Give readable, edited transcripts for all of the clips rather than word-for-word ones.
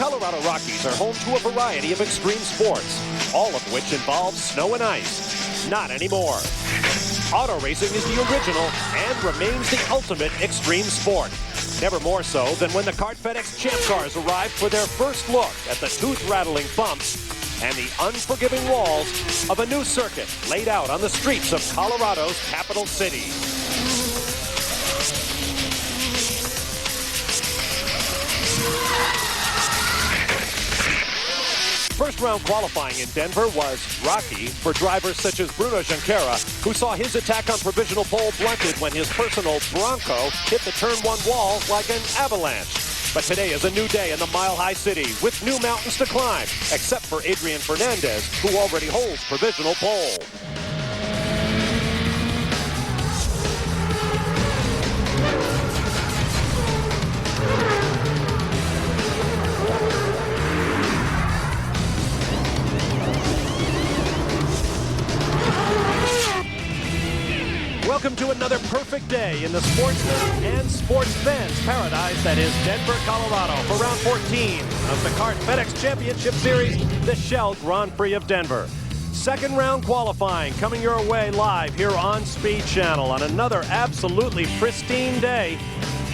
Colorado Rockies are home to a variety of extreme sports, all of which involve snow and ice. Not anymore. Auto racing is the original and remains the ultimate extreme sport. Never more so than when the Kart FedEx Champ Cars arrived for their first look at the tooth-rattling bumps and the unforgiving walls of a new circuit laid out on the streets of Colorado's capital city. First round qualifying in Denver was rocky for drivers such as Bruno Junqueira, who saw his attack on provisional pole blunted when his personal Bronco hit the turn one wall like an avalanche. But today is a new day in the Mile High City with new mountains to climb, except for Adrian Fernandez, who already holds provisional pole. Welcome to another perfect day in the sportsman and sports fans paradise that is Denver, Colorado for round 14 of the Kart FedEx Championship Series, the Shell Grand Prix of Denver. Second round qualifying coming your way live here on Speed Channel on another absolutely pristine day.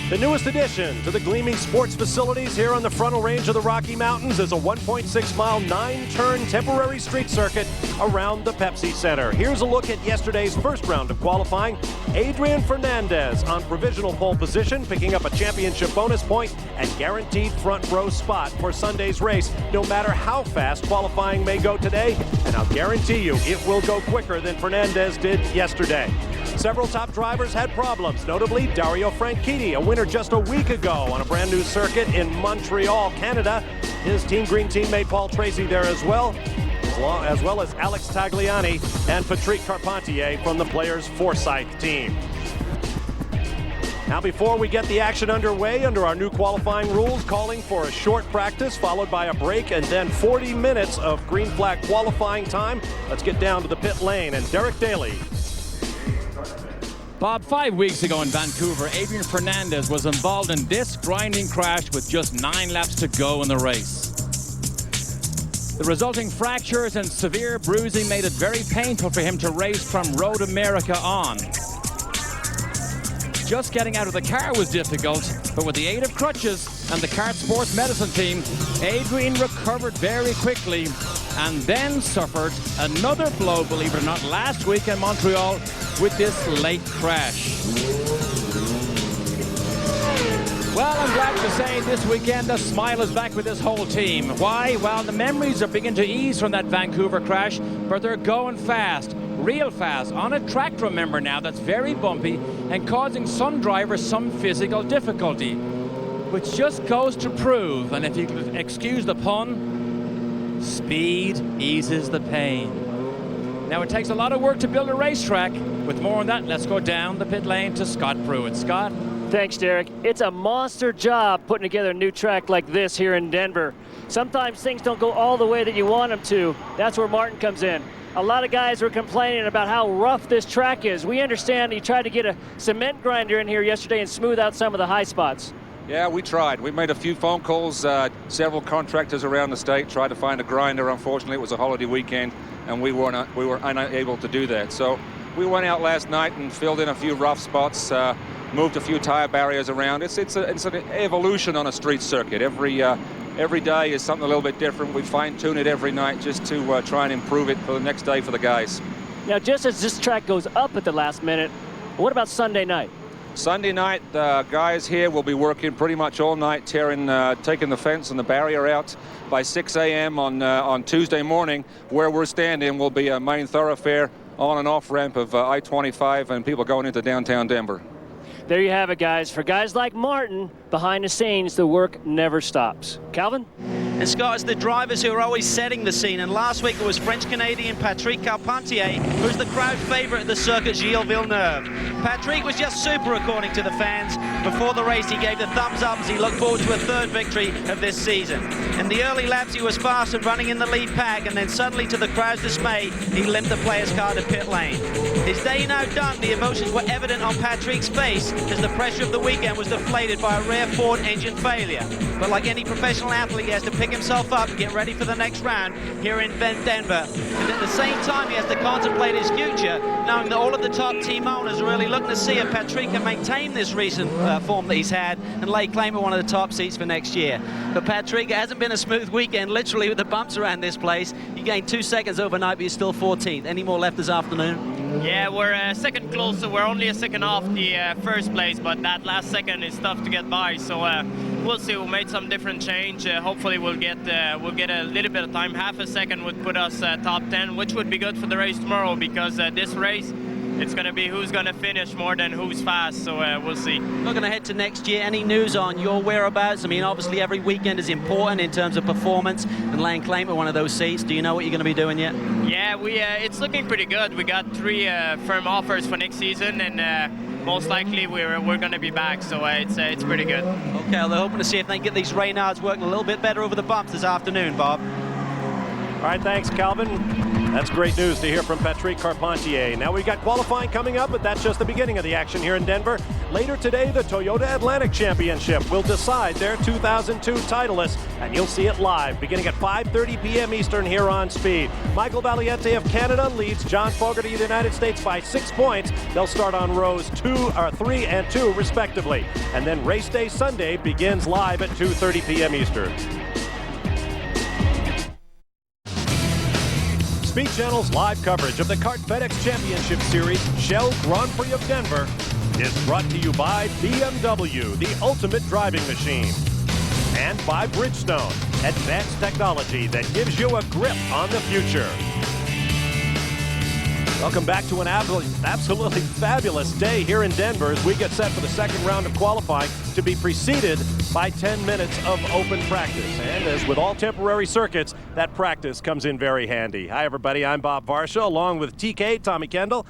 The newest addition to the gleaming sports facilities here on the frontal range of the Rocky Mountains is a 1.6-mile, 9-turn temporary street circuit around the Pepsi Center. Here's a look at yesterday's first round of qualifying. Adrian Fernandez on provisional pole position, picking up a championship bonus point and guaranteed front row spot for Sunday's race, no matter how fast qualifying may go today. And I'll guarantee you it will go quicker than Fernandez did yesterday. Several top drivers had problems, notably Dario Franchitti, a winner just a week ago on a brand new circuit in Montreal, Canada. His Team Green teammate Paul Tracy there as well as Alex Tagliani and Patrick Carpentier from the Players Forsyth team. Now, before we get the action underway under our new qualifying rules, calling for a short practice followed by a break and then 40 minutes of green flag qualifying time. Let's get down to the pit lane and Derek Daly. Bob, 5 weeks ago in Vancouver, Adrian Fernandez was involved in this grinding crash with just 9 laps to go in the race. The resulting fractures and severe bruising made it very painful for him to race from Road America on. Just getting out of the car was difficult, but with the aid of crutches and the Kart Sports Medicine team, Adrian recovered very quickly and then suffered another blow, believe it or not, last week in Montreal with this late crash. Well, I'm glad to say this weekend the smile is back with this whole team. Why? Well, the memories are beginning to ease from that Vancouver crash, but they're going fast, real fast, on a track, remember now, that's very bumpy and causing some drivers some physical difficulty, which just goes to prove, and if you could excuse the pun, speed eases the pain. Now, it takes a lot of work to build a racetrack. With more on that, let's go down the pit lane to Scott Pruitt. Scott? Thanks, Derek. It's a monster job putting together a new track like this here in Denver. Sometimes things don't go all the way that you want them to. That's where Martin comes in. A lot of guys were complaining about how rough this track is. We understand he tried to get a cement grinder in here yesterday and smooth out some of the high spots. Yeah, we tried. We made a few phone calls. Several contractors around the state tried to find a grinder. Unfortunately, it was a holiday weekend, and we were unable to do that. So we went out last night and filled in a few rough spots, moved a few tire barriers around. It's an evolution on a street circuit. Every day is something a little bit different. We fine-tune it every night just to try and improve it for the next day for the guys. Now, just as this track goes up at the last minute, what about Sunday night? Sunday night, the guys here will be working pretty much all night, taking the fence and the barrier out. By 6 a.m. on Tuesday morning, where we're standing will be a main thoroughfare on and off ramp of I-25 and people going into downtown Denver. There you have it, guys. For guys like Martin, behind the scenes, the work never stops. Calvin? And Scott, it's the drivers who are always setting the scene. And last week it was French-Canadian Patrick Carpentier, who's the crowd favorite at the circuit, Gilles Villeneuve. Patrick was just super, according to the fans. Before the race, he gave the thumbs up as he looked forward to a third victory of this season. In the early laps, he was fast and running in the lead pack, and then suddenly, to the crowd's dismay, he limped the player's car to pit lane. His day now done, the emotions were evident on Patrick's face as the pressure of the weekend was deflated by a rare Ford engine failure. But like any professional athlete, he has to pick himself up and get ready for the next round here in Denver. And at the same time, he has to contemplate his future, knowing that all of the top team owners are really looking to see if Patrick can maintain this recent form that he's had and lay claim to one of the top seats for next year. But Patrick, it hasn't been a smooth weekend, literally, with the bumps around this place. You gained 2 seconds overnight, but you're still 14th. Any more left this afternoon? Yeah, we're a second closer. We're only a second off the first place, but that last second is tough to get by. So we'll see. We made some different change. Hopefully, we'll get a little bit of time. Half a second would put us top 10, which would be good for the race tomorrow, because this race, it's going to be who's going to finish more than who's fast, so we'll see. Looking ahead to next year, any news on your whereabouts? I mean, obviously every weekend is important in terms of performance and laying claim to one of those seats. Do you know what you're going to be doing yet? Yeah, it's looking pretty good. We got 3 firm offers for next season, and most likely we're going to be back, so it's pretty good. Okay, well, they're hoping to see if they can get these Reynards working a little bit better over the bumps this afternoon, Bob. All right, thanks, Calvin. That's great news to hear from Patrick Carpentier. Now we've got qualifying coming up, but that's just the beginning of the action here in Denver. Later today, the Toyota Atlantic Championship will decide their 2002 titleists, and you'll see it live beginning at 5:30 p.m. Eastern here on Speed. Michael Valiente of Canada leads John Fogerty of the United States by 6 points. They'll start on rows 3 and 2 respectively. And then race day Sunday begins live at 2:30 p.m. Eastern. Speed Channel's live coverage of the CART FedEx Championship Series Shell Grand Prix of Denver is brought to you by BMW, the ultimate driving machine, and by Bridgestone, advanced technology that gives you a grip on the future. Welcome back to an absolutely fabulous day here in Denver as we get set for the second round of qualifying to be preceded by 10 minutes of open practice. And as with all temporary circuits, that practice comes in very handy. Hi, everybody. I'm Bob Varsha, along with TK, Tommy Kendall.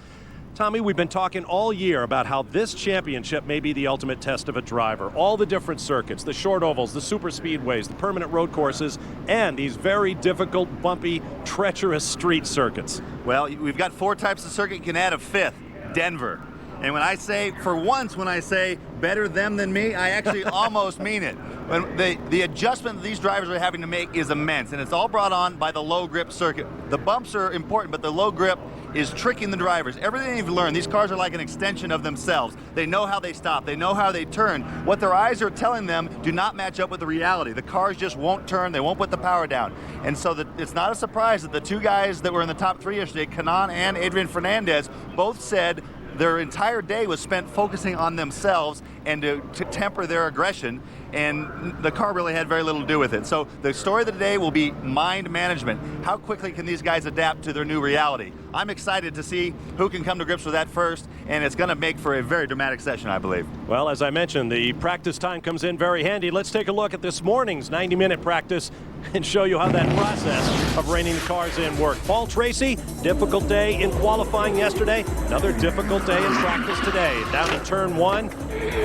Tommy, we've been talking all year about how this championship may be the ultimate test of a driver. All the different circuits, the short ovals, the super speedways, the permanent road courses, and these very difficult, bumpy, treacherous street circuits. Well, we've got 4 types of circuit. You can add a 5th, Denver. And when I say, for once, when I say better them than me, I actually almost mean it. When the adjustment that these drivers are having to make is immense, and it's all brought on by the low grip circuit. The bumps are important, but the low grip is tricking the drivers. Everything they've learned, these cars are like an extension of themselves. They know how they stop. They know how they turn. What their eyes are telling them do not match up with the reality. The cars just won't turn. They won't put the power down. And so it's not a surprise that the 2 guys that were in the top 3 yesterday, Kanaan and Adrian Fernandez, both said their entire day was spent focusing on themselves and to temper their aggression, and the car really had very little to do with it. So the story of the day will be mind management. How quickly can these guys adapt to their new reality? I'm excited to see who can come to grips with that first, and it's going to make for a very dramatic session, I believe. Well, as I mentioned, the practice time comes in very handy. Let's take a look at this morning's 90-minute practice and show you how that process of reining the cars in worked. Paul Tracy, difficult day in qualifying yesterday, another difficult day in practice today. Down in turn 1.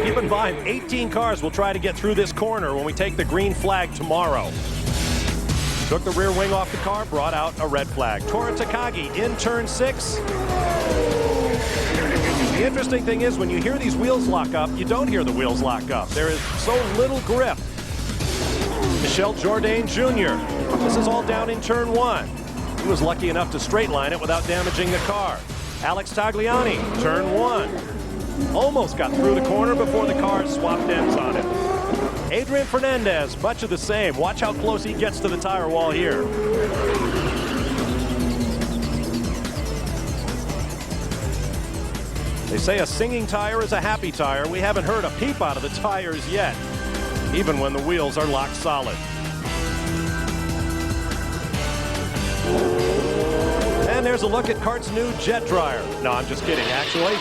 Keep in mind, 18 cars will try to get through this corner when we take the green flag tomorrow. Took the rear wing off the car, brought out a red flag. Tora Takagi in turn 6. The interesting thing is when you hear these wheels lock up, you don't hear the wheels lock up. There is so little grip. Michel Jourdain Jr. This is all down in turn 1. He was lucky enough to straight line it without damaging the car. Alex Tagliani, turn 1. Almost got through the corner before the car swapped ends on it. Adrian Fernandez, much of the same. Watch how close he gets to the tire wall here. They say a singing tire is a happy tire. We haven't heard a peep out of the tires yet, even when the wheels are locked solid. And there's a look at CART's new jet dryer. No, I'm just kidding, actually.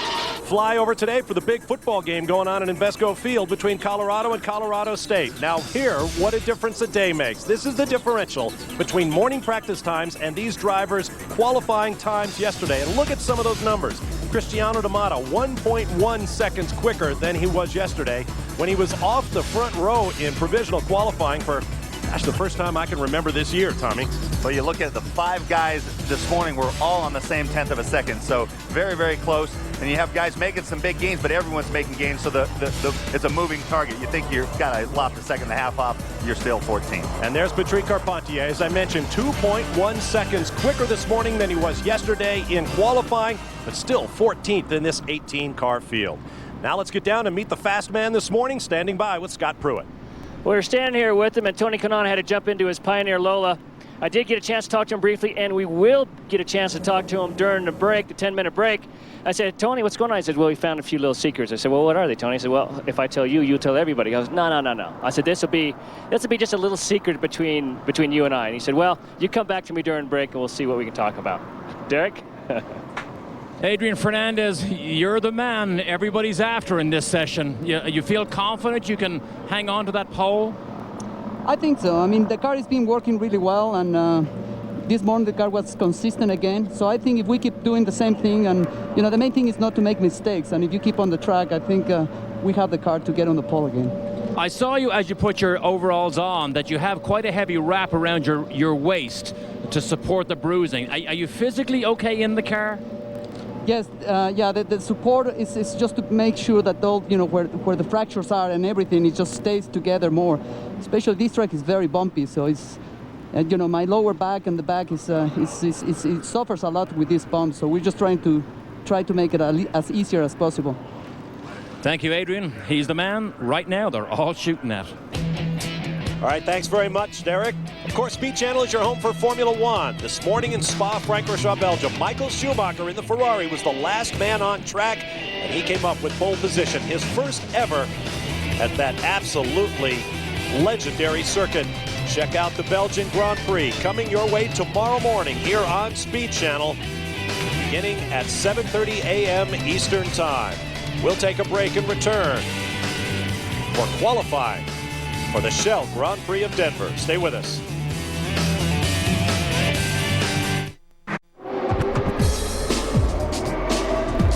flyover today for the big football game going on in Invesco Field between Colorado and Colorado State. Now here, what a difference a day makes. This is the differential between morning practice times and these drivers' qualifying times yesterday. And look at some of those numbers. Cristiano D'Amato, 1.1 seconds quicker than he was yesterday when he was off the front row in provisional qualifying for, gosh, the first time I can remember this year, Tommy. Well, you look at the 5 guys this morning were all on the same 1/10 of a second, so very, very close. And you have guys making some big gains, but everyone's making gains, so it's a moving target. You think you've got to lop the second and a half off, you're still 14. And there's Patrick Carpentier, as I mentioned, 2.1 seconds quicker this morning than he was yesterday in qualifying, but still 14th in this 18-car field. Now let's get down and meet the fast man this morning, standing by with Scott Pruitt. We're standing here with him, and Tony Kanaan had to jump into his Pioneer Lola. I did get a chance to talk to him briefly, and we will get a chance to talk to him during the break, the 10-minute break. I said, Tony, what's going on? He said, well, we found a few little secrets. I said, well, what are they, Tony? He said, well, if I tell you, you'll tell everybody. I was, no. I said, this will be just a little secret between you and I. And he said, well, you come back to me during break, and we'll see what we can talk about. Derek? Adrian Fernandez, you're the man everybody's after in this session. You feel confident you can hang on to that pole? I think so. I mean, the car has been working really well, and this morning the car was consistent again. So I think if we keep doing the same thing, and the main thing is not to make mistakes, and if you keep on the track, I think we have the car to get on the pole again. I saw you as you put your overalls on that you have quite a heavy wrap around your waist to support the bruising. Are you physically okay in the car? Yes, the support is just to make sure that all, where the fractures are and everything, it just stays together more. Especially this track is very bumpy, so it's, my lower back and the back it suffers a lot with this bump. So we're just trying to make it as easier as possible. Thank you, Adrian. He's the man. Right now, they're all shooting at. All right, thanks very much, Derek. Of course, Speed Channel is your home for Formula One. This morning in Spa-Francorchamps, Belgium, Michael Schumacher in the Ferrari was the last man on track, and he came up with pole position, his first ever at that absolutely legendary circuit. Check out the Belgian Grand Prix coming your way tomorrow morning here on Speed Channel, beginning at 7:30 a.m. Eastern Time. We'll take a break and return for qualifying for the Shell Grand Prix of Denver. Stay with us.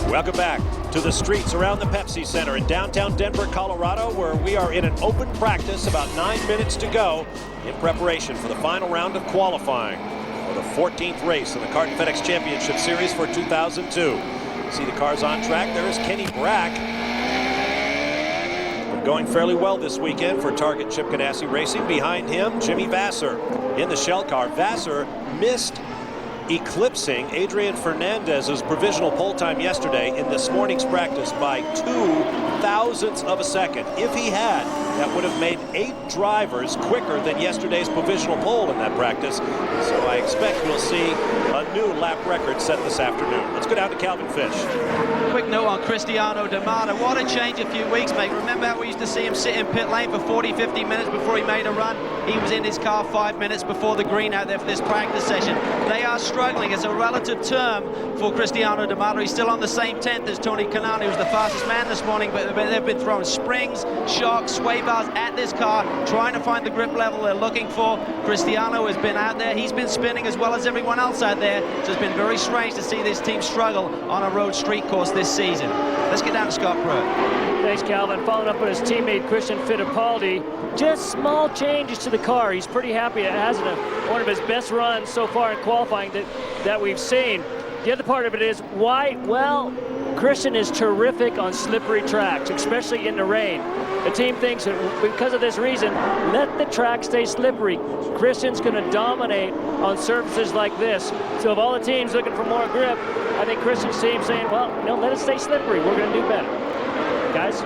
Welcome back to the streets around the Pepsi Center in downtown Denver, Colorado, where we are in an open practice, about 9 minutes to go in preparation for the final round of qualifying for the 14th race in the Kart FedEx Championship Series for 2002. See the cars on track. There is Kenny Brack. Going fairly well this weekend for Target Chip Ganassi Racing. Behind him, Jimmy Vasser in the Shell car. Vasser missed eclipsing Adrian Fernandez's provisional pole time yesterday in this morning's practice by 0.02 of a second. If he had, that would have made 8 drivers quicker than yesterday's provisional pole in that practice. So I expect we'll see a new lap record set this afternoon. Let's go down to Calvin Fish. Quick note on Cristiano D'Amato. What a change a few weeks, mate. Remember how we used to see him sit in pit lane for 40-50 minutes before he made a run? He was in his car 5 minutes before the green out there for this practice session. They are struggling. It's a relative term for Cristiano D'Amato. He's still on the same 10th as Tony Kanaan, who was the fastest man this morning, but they've been throwing springs, shocks, sway bars at this car, trying to find the grip level they're looking for. Cristiano has been out there. He's been spinning as well as everyone else out there. So it's been very strange to see this team struggle on a road street course this season. Let's get down to Scott Pruitt. Thanks, Calvin. Following up with his teammate Christian Fittipaldi. Just small changes to the car. He's pretty happy. It has one of his best runs so far in qualifying that we've seen. The other part of it is why? Well, Christian is terrific on slippery tracks, especially in the rain. The team thinks that because of this reason, let the track stay slippery. Christian's going to dominate on surfaces like this. So of all the teams looking for more grip, I think Christian's team saying, well, no, let it stay slippery. We're going to do better. Guys?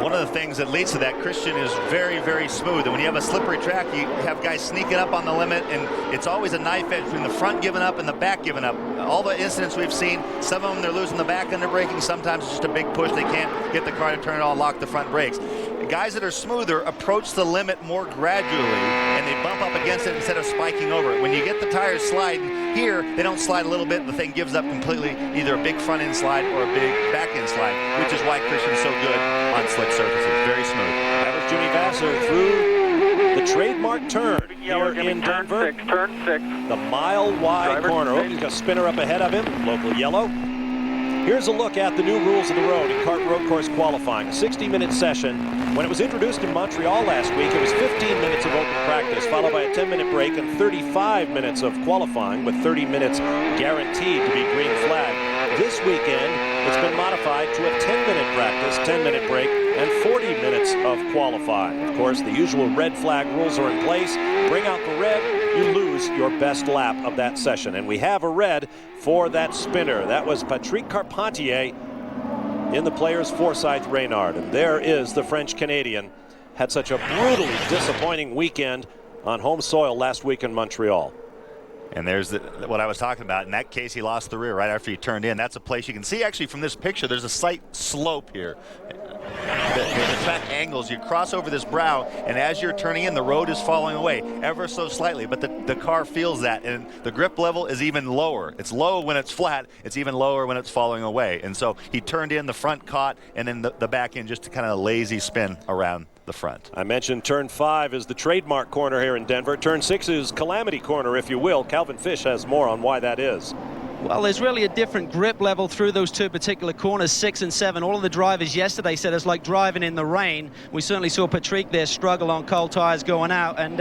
One of the things that leads to that, Christian is very, very smooth. And when you have a slippery track, you have guys sneaking up on the limit, and it's always a knife edge between the front giving up and the back giving up. All the incidents we've seen, some of them they're losing the back under braking. Sometimes it's just a big push. They can't get the car to turn it on, lock the front brakes. The guys that are smoother approach the limit more gradually, and they bump up against it instead of spiking over it. When you get the tires sliding here, they don't slide a little bit. The thing gives up completely, either a big front end slide or a big back end slide, which is why Christian's so good on slick surfaces. Very smooth. That was Jimmy Vasser through the trademark turn here in Denver. Turn 6. The mile-wide corner. Oh, he's got a spinner up ahead of him, local yellow. Here's a look at the new rules of the road in kart road course qualifying. A 60-minute session. When it was introduced in Montreal last week, it was 15 minutes of open practice, followed by a 10-minute break and 35 minutes of qualifying, with 30 minutes guaranteed to be green flag. This weekend, it's been modified to a 10-minute practice, 10-minute break, and 40 minutes of qualifying. Of course, the usual red flag rules are in place. Bring out the red, you lose your best lap of that session. And we have a red for that spinner. That was Patrick Carpentier in the Players Forsyth Reynard. And there is the French Canadian. Had such a brutally disappointing weekend on home soil last week in Montreal. And there's what I was talking about. In that case, he lost the rear right after he turned in. That's a place you can see actually from this picture. There's a slight slope here. The track angles. You cross over this brow, and as you're turning in, the road is falling away ever so slightly. But the car feels that, and the grip level is even lower. It's low when it's flat. It's even lower when it's falling away. And so he turned in, the front caught, and then the back end just kind of lazy spin around the front. I mentioned turn 5 is the trademark corner here in Denver. Turn 6 is calamity corner, if you will. Calvin Fish has more on why that is. Well, there's really a different grip level through those two particular corners, 6 and 7. All of the drivers yesterday said it's like driving in the rain. We certainly saw Patrick there struggle on cold tires going out. And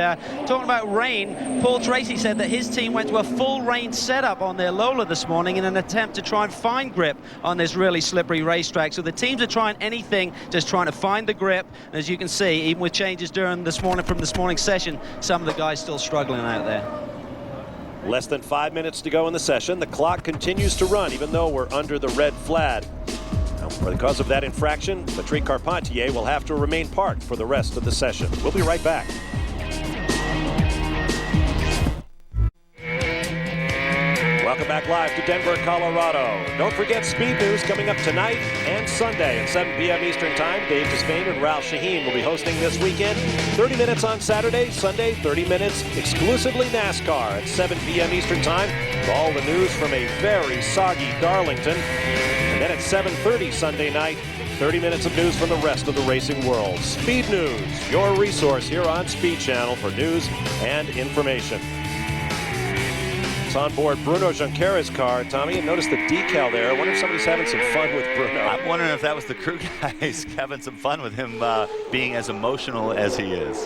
talking about rain, Paul Tracy said that his team went to a full rain setup on their Lola this morning in an attempt to try and find grip on this really slippery racetrack. So the teams are trying anything, just trying to find the grip. And as you can see, even with changes during this morning from this morning's session, some of the guys still struggling out there. Less than 5 minutes to go in the session. The clock continues to run, even though we're under the red flag. Now, because of that infraction, Patrick Carpentier will have to remain parked for the rest of the session. We'll be right back. Welcome back live to Denver, Colorado. Don't forget Speed News coming up tonight and Sunday at 7 p.m. Eastern Time. Dave Despain and Ralph Shaheen will be hosting this weekend. 30 minutes on Saturday, Sunday, 30 minutes exclusively NASCAR at 7 p.m. Eastern Time. With all the news from a very soggy Darlington. And then at 7:30 Sunday night, 30 minutes of news from the rest of the racing world. Speed News, your resource here on Speed Channel for news and information. On board Bruno Junqueira's car, Tommy, and notice the decal there. I wonder if somebody's having some fun with Bruno. I'm wondering if that was the crew guys having some fun with him being as emotional as he is.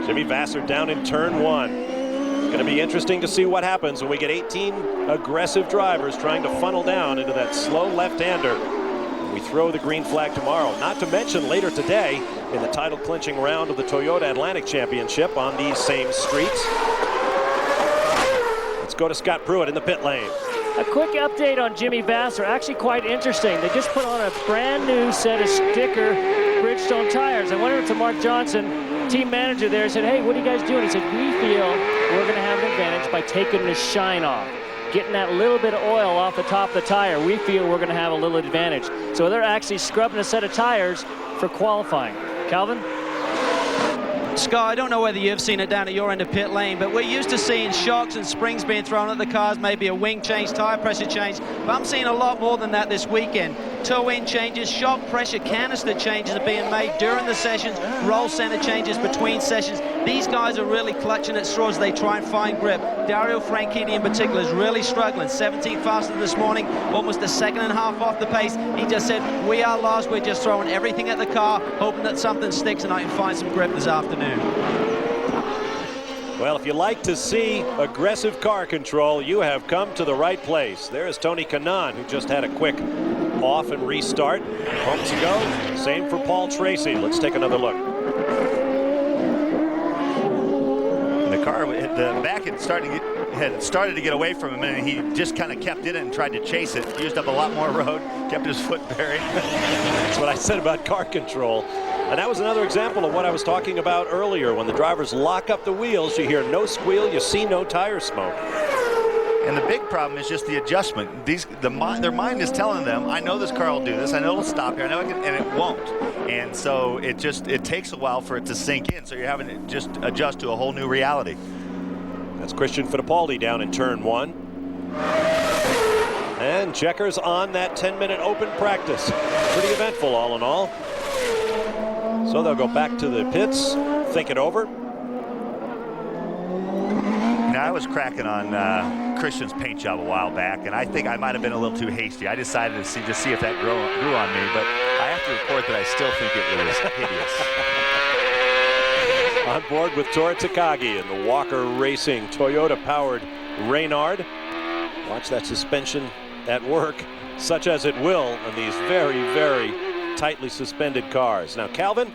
Jimmy Vasser down in turn 1. It's going to be interesting to see what happens when we get 18 aggressive drivers trying to funnel down into that slow left-hander. We throw the green flag tomorrow. Not to mention later today in the title-clinching round of the Toyota Atlantic Championship on these same streets. Go to Scott Pruitt in the pit lane. A quick update on Jimmy Vasser, actually quite interesting. They just put on a brand new set of sticker Bridgestone tires. I went over to Mark Johnson, team manager there, said, hey, what are you guys doing? He said, we feel we're going to have an advantage by taking the shine off, getting that little bit of oil off the top of the tire. We feel we're going to have a little advantage. So they're actually scrubbing a set of tires for qualifying. Calvin? Scott, I don't know whether you've seen it down at your end of pit lane, but we're used to seeing shocks and springs being thrown at the cars, maybe a wing change, tire pressure change, but I'm seeing a lot more than that this weekend. Toe-in changes, shock pressure canister changes are being made during the sessions, roll center changes between sessions. These guys are really clutching at straws as they try and find grip. Dario Franchitti in particular is really struggling. 17th faster this morning, almost a second and a half off the pace. He just said, we are lost, we're just throwing everything at the car, hoping that something sticks and I can find some grip this afternoon. Well, if you like to see aggressive car control, you have come to the right place. There is Tony Kanaan, who just had a quick off and restart. Moments ago, same for Paul Tracy. Let's take another look. The car, the back had started to get away from him, and he just kind of kept in it and tried to chase it. Used up a lot more road, kept his foot buried. That's what I said about car control. And that was another example of what I was talking about earlier. When the drivers lock up the wheels, you hear no squeal, you see no tire smoke. And the big problem is just the adjustment. Their mind is telling them, I know this car will do this, I know it'll stop here, I know it can, and it won't. And so it takes a while for it to sink in. So you're having to just adjust to a whole new reality. That's Christian Fittipaldi down in turn 1. And checkers on that 10-minute open practice. Pretty eventful all in all. So they'll go back to the pits, think it over. Now, I was cracking on Christian's paint job a while back, and I think I might have been a little too hasty. I decided to see if that grew on me, but I have to report that I still think it was hideous. On board with Tora Takagi in the Walker Racing Toyota-powered Reynard. Watch that suspension at work, such as it will on these very, very tightly suspended cars. Now, Calvin.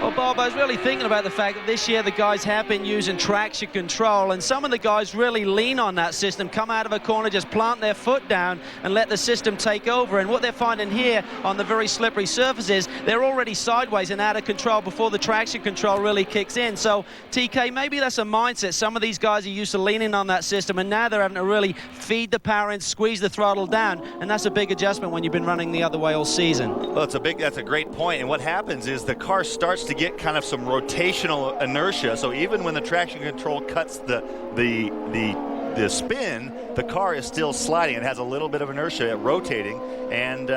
Well, Bob, I was really thinking about the fact that this year the guys have been using traction control, and some of the guys really lean on that system, come out of a corner, just plant their foot down and let the system take over. And what they're finding here on the very slippery surfaces, they're already sideways and out of control before the traction control really kicks in. So, TK, maybe that's a mindset. Some of these guys are used to leaning on that system, and now they're having to really feed the power in, squeeze the throttle down, and that's a big adjustment when you've been running the other way all season. Well, that's a great point. And what happens is the car starts to get kind of some rotational inertia. So even when the traction control cuts the spin, the car is still sliding. It has a little bit of inertia rotating, and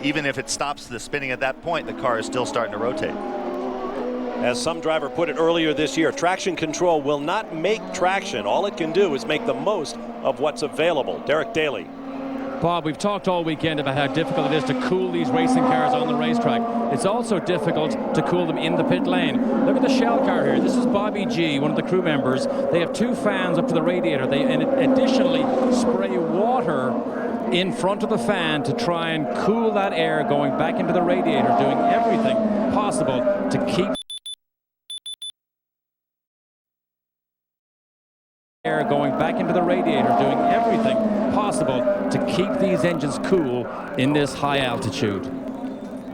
even if it stops the spinning at that point, the car is still starting to rotate. As some driver put it earlier this year, traction control will not make traction. All it can do is make the most of what's available. Derek Daly. Bob, we've talked all weekend about how difficult it is to cool these racing cars on the racetrack. It's also difficult to cool them in the pit lane. Look at the shell car here. This is Bobby G, one of the crew members. They have 2 fans up to the radiator. They additionally spray water in front of the fan to try and cool that air going back into the radiator, doing everything possible to keep air going back into the radiator, doing everything possible to keep these engines cool in this high altitude.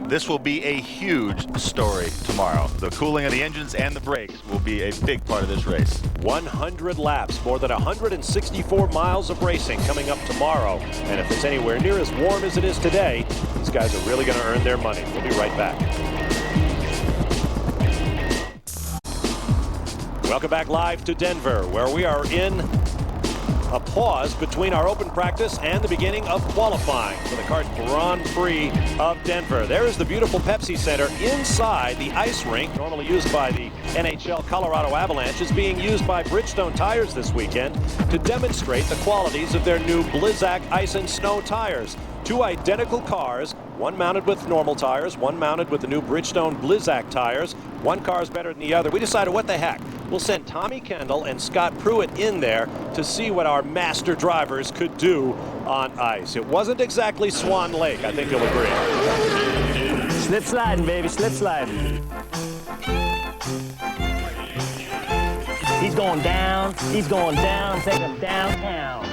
This will be a huge story tomorrow. The cooling of the engines and the brakes will be a big part of this race. 100 laps, more than 164 miles of racing coming up tomorrow. And if it's anywhere near as warm as it is today, these guys are really going to earn their money. We'll be right back. Welcome back live to Denver, where we are in a pause between our open practice and the beginning of qualifying for the CART Grand Prix of Denver. There is the beautiful Pepsi Center inside the ice rink, normally used by the NHL Colorado Avalanche, is being used by Bridgestone Tires this weekend to demonstrate the qualities of their new Blizzak ice and snow tires. 2 identical cars, one mounted with normal tires, one mounted with the new Bridgestone Blizzak tires. One car is better than the other. We decided, what the heck? We'll send Tommy Kendall and Scott Pruitt in there to see what our master drivers could do on ice. It wasn't exactly Swan Lake, I think you'll agree. Slip sliding, baby, slip sliding. He's going down, take him downtown.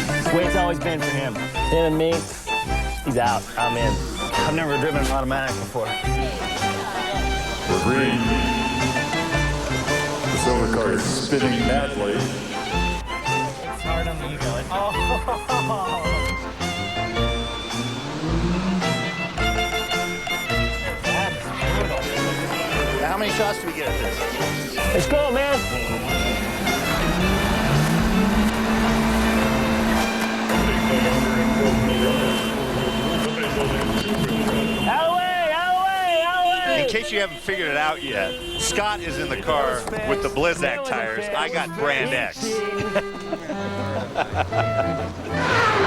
That's the way it's always been for him. Him and me, he's out, I'm in. I've never driven an automatic before. For green, the silver car is spinning madly. It's hard on the ego. Oh. How many shots do we get at this? Let's go, man. In case you haven't figured it out yet, Scott is in the car with the Blizzak tires. I got Brand X.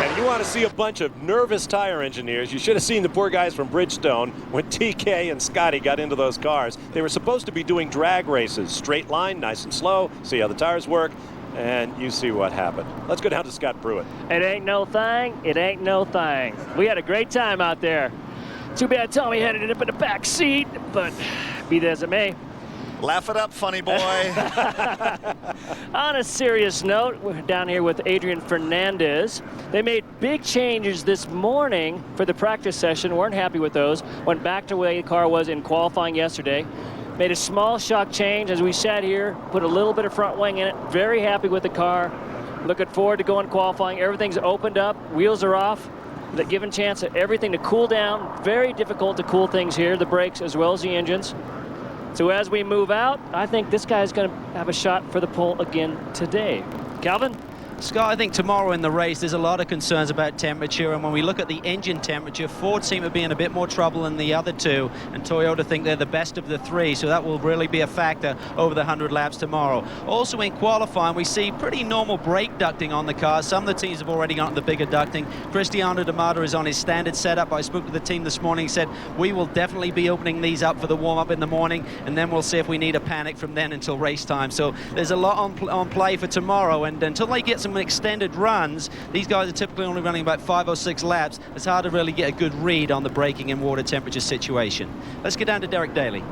And you want to see a bunch of nervous tire engineers, you should have seen the poor guys from Bridgestone when TK and Scotty got into those cars. They were supposed to be doing drag races, straight line, nice and slow, see how the tires work, and you see what happened. Let's go down to Scott Pruitt. It ain't no thing. It ain't no thing. We had a great time out there. Too bad Tommy had it up in the back seat, but be that as it may. Laugh it up, funny boy. On a serious note, we're down here with Adrian Fernandez. They made big changes this morning for the practice session. Weren't happy with those. Went back to the way the car was in qualifying yesterday. Made a small shock change as we sat here, put a little bit of front wing in it. Very happy with the car. Looking forward to going qualifying. Everything's opened up. Wheels are off. that given chance of everything to cool down. Very difficult to cool things here, the brakes as well as the engines. So as we move out, I think this guy's going to have a shot for the pole again today. Calvin? Scott, I think tomorrow in the race there's a lot of concerns about temperature, and when we look at the engine temperature, Ford seem to be in a bit more trouble than the other two, and Toyota think they're the best of the three, so that will really be a factor over the 100 laps tomorrow. Also in qualifying, we see pretty normal brake ducting on the cars. Some of the teams have already gotten the bigger ducting. Cristiano D'Amato is on his standard setup. I spoke to the team this morning. He said we will definitely be opening these up for the warm-up in the morning, and then we'll see if we need a panic from then until race time. So there's a lot on play for tomorrow, and until they get some extended runs, these guys are typically only running about 5 or 6 laps. It's hard to really get a good read on the braking and water temperature situation. Let's get down to Derek Daly.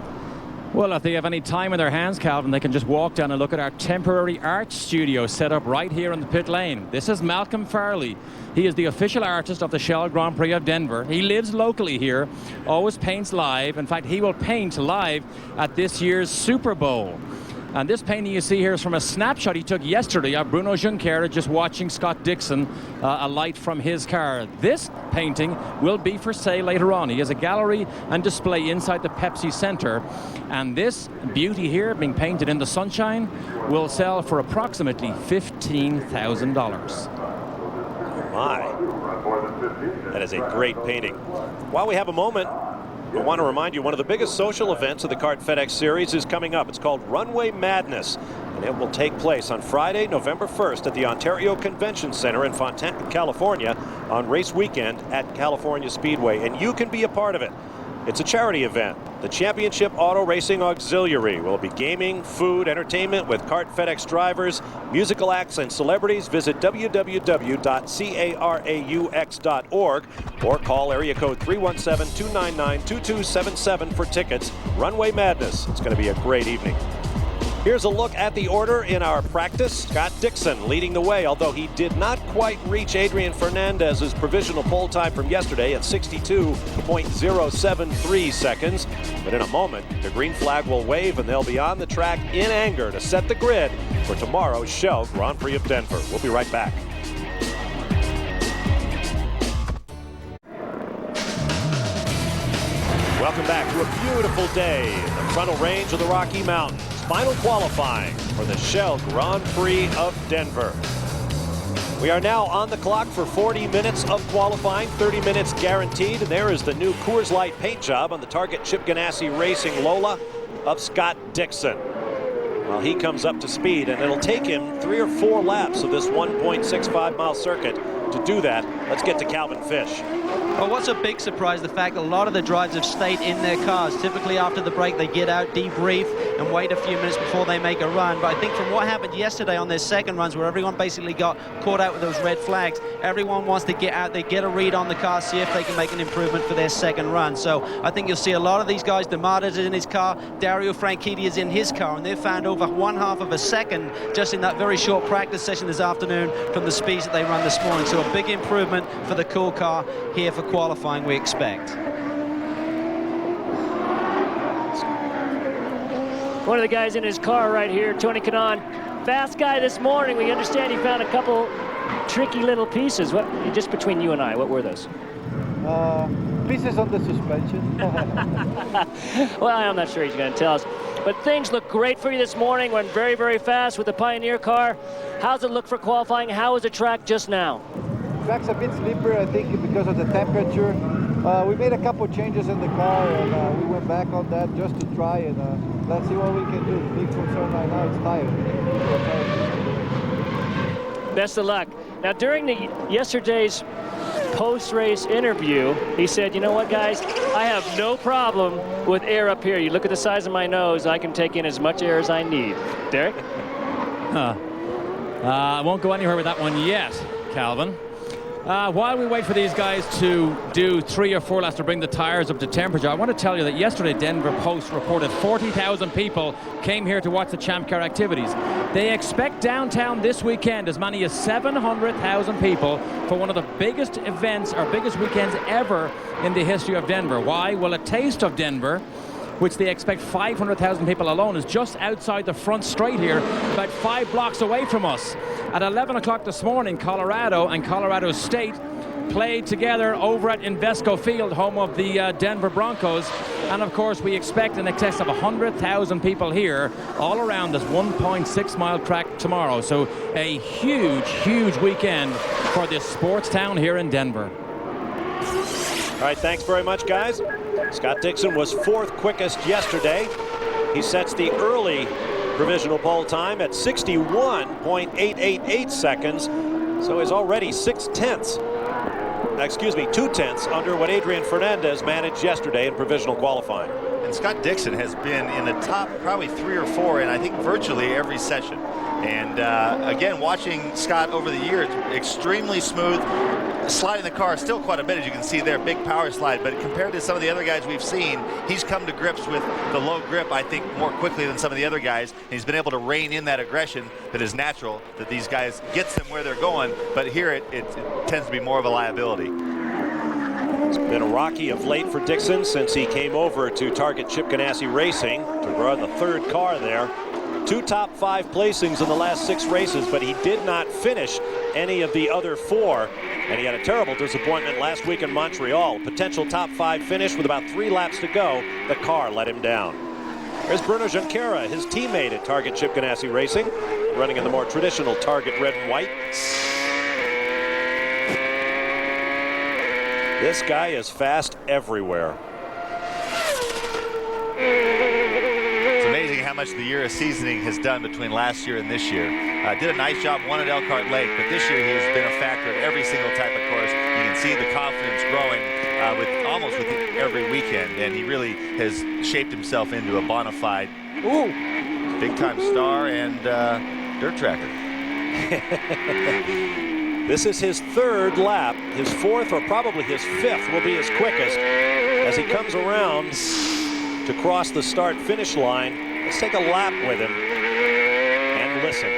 Well, if they have any time in their hands, Calvin, they can just walk down and look at our temporary art studio set up right here in the pit lane. This is Malcolm Farley. He is the official artist of the Shell Grand Prix of Denver. He lives locally here, always paints live. In fact, he will paint live at this year's Super Bowl. And this painting you see here is from a snapshot he took yesterday of Bruno Junqueira just watching Scott Dixon alight from his car. This painting will be for sale later on. He has a gallery and display inside the Pepsi Center. And this beauty here, being painted in the sunshine, will sell for approximately $15,000. My, that is a great painting. While we have a moment, I want to remind you one of the biggest social events of the CART FedEx Series is coming up. It's called Runway Madness, and it will take place on Friday, November 1st at the Ontario Convention Center in Fontana, California on race weekend at California Speedway, and you can be a part of it. It's a charity event. The Championship Auto Racing Auxiliary will be gaming, food, entertainment with CART FedEx drivers, musical acts, and celebrities. Visit www.caraux.org or call area code 317-299-2277 for tickets. Runway Madness. It's going to be a great evening. Here's a look at the order in our practice. Scott Dixon leading the way, although he did not quite reach Adrian Fernandez's provisional pole time from yesterday at 62.073 seconds. But in a moment, the green flag will wave and they'll be on the track in anger to set the grid for tomorrow's Shell Grand Prix of Denver. We'll be right back. Welcome back to a beautiful day in the frontal range of the Rocky Mountains. Final qualifying for the Shell Grand Prix of Denver. We are now on the clock for 40 minutes of qualifying, 30 minutes guaranteed, and there is the new Coors Light paint job on the Target Chip Ganassi Racing Lola of Scott Dixon. Well, he comes up to speed, and it'll take him 3 or 4 laps of this 1.65 mile circuit to do that. Let's get to Calvin Fish. Well, what's a big surprise, the fact that a lot of the drivers have stayed in their cars. Typically after the break they get out, debrief, and wait a few minutes before they make a run. But I think from what happened yesterday on their second runs, where everyone basically got caught out with those red flags, everyone wants to get out, they get a read on the car, see if they can make an improvement for their second run. So I think you'll see a lot of these guys. D'Amato's in his car, Dario Franchitti is in his car, and they've found over 1/2 of a second just in that very short practice session this afternoon from the speeds that they run this morning. So a big improvement for the cool car here for qualifying, we expect. One of the guys in his car right here, Tony Kanaan, fast guy this morning. We understand he found a couple tricky little pieces. What, just between you and I, what were those? Pieces on the suspension. Well, I'm not sure he's going to tell us. But things look great for you this morning. Went very, very fast with the Pioneer car. How's it look for qualifying? How is the track just now? Track's a bit slippery, I think, because of the temperature. We made a couple changes in the car, and we went back on that just to try, and let's see what we can do. The big concern right now is tired. Best of luck. Now, during yesterday's post-race interview, he said, you know what, guys, I have no problem with air up here. You look at the size of my nose, I can take in as much air as I need. Derek? I won't go anywhere with that one yet, Calvin. While we wait for these guys to do 3 or 4 laps to bring the tires up to temperature, I want to tell you that yesterday Denver Post reported 40,000 people came here to watch the Champ Car activities. They expect downtown this weekend as many as 700,000 people for one of the biggest events or biggest weekends ever in the history of Denver. Why? Well, a taste of Denver, which they expect 500,000 people alone, is just outside the front straight here, about 5 blocks away from us. At 11 o'clock this morning, Colorado and Colorado State played together over at Invesco Field, home of the Denver Broncos. And of course, we expect in excess of 100,000 people here all around this 1.6-mile track tomorrow. So a huge, huge weekend for this sports town here in Denver. All right, thanks very much, guys. Scott Dixon was 4th quickest yesterday. He sets the early provisional pole time at 61.888 seconds. So he's already 2/10 under what Adrian Fernandez managed yesterday in provisional qualifying. And Scott Dixon has been in the top probably 3 or 4 in I think virtually every session. And again, watching Scott over the years, extremely smooth, sliding the car still quite a bit, as you can see there, big power slide. But compared to some of the other guys we've seen, he's come to grips with the low grip, I think, more quickly than some of the other guys. And he's been able to rein in that aggression that is natural, that these guys gets them where they're going. But here it tends to be more of a liability. It's been a rocky of late for Dixon since he came over to Target Chip Ganassi Racing to run the 3rd car there. 2 top 5 placings in the last 6 races, but he did not finish any of the other 4. And he had a terrible disappointment last week in Montreal. Potential top 5 finish with about 3 laps to go. The car let him down. There's Bruno Junqueira, his teammate at Target Chip Ganassi Racing, running in the more traditional Target red and white. This guy is fast everywhere. It's amazing how much the year of seasoning has done between last year and this year. Did a nice job, won at Elkhart Lake, but this year he has been a factor at every single type of course. You can see the confidence growing with every weekend, and he really has shaped himself into a bona fide, big-time star and dirt tracker. This is his 3rd lap. His 4th or probably his 5th will be his quickest as he comes around to cross the start-finish line. Let's take a lap with him and listen.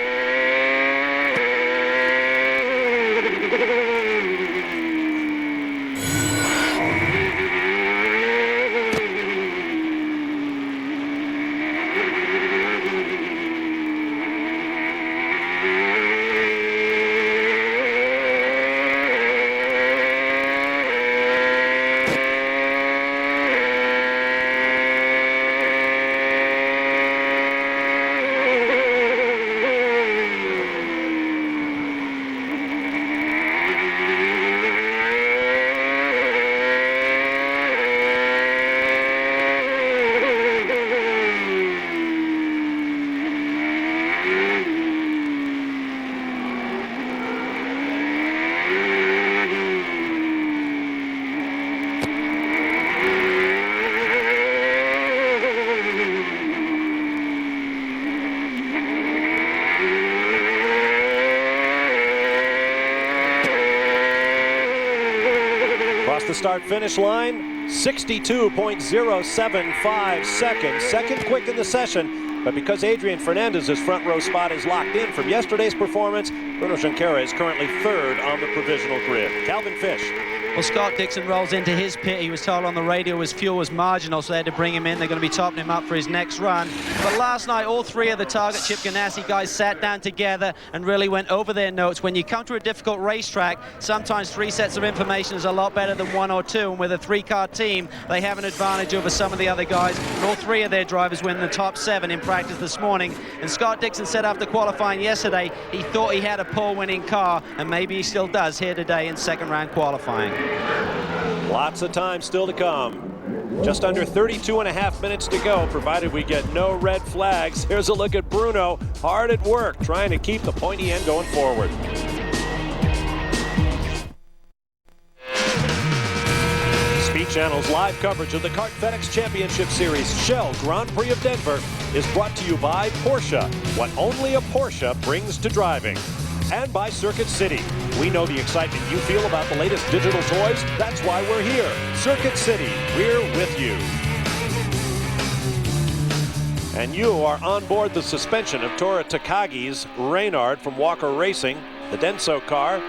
The start-finish line, 62.075 seconds. 2nd quick in the session, but because Adrian Fernandez's front row spot is locked in from yesterday's performance, Bruno Junqueira is currently 3rd on the provisional grid. Calvin Fish. Well, Scott Dixon rolls into his pit. He was told on the radio his fuel was marginal, so they had to bring him in. They're going to be topping him up for his next run. But last night, all 3 of the Target Chip Ganassi guys sat down together and really went over their notes. When you come to a difficult racetrack, sometimes 3 sets of information is a lot better than 1 or 2. And with a 3-car team, they have an advantage over some of the other guys. And all 3 of their drivers win the top 7 in practice this morning. And Scott Dixon said after qualifying yesterday, he thought he had a pole-winning car, and maybe he still does here today in 2nd round qualifying. Lots of time still to come. Just under 32.5 minutes to go, provided we get no red flags. Here's a look at Bruno, hard at work, trying to keep the pointy end going forward. Speed Channel's live coverage of the CART FedEx Championship Series Shell Grand Prix of Denver is brought to you by Porsche, what only a Porsche brings to driving. And by Circuit City. We know the excitement you feel about the latest digital toys. That's why we're here. Circuit City, we're with you. And you are on board the suspension of Tora Takagi's Reynard from Walker Racing, the Denso car,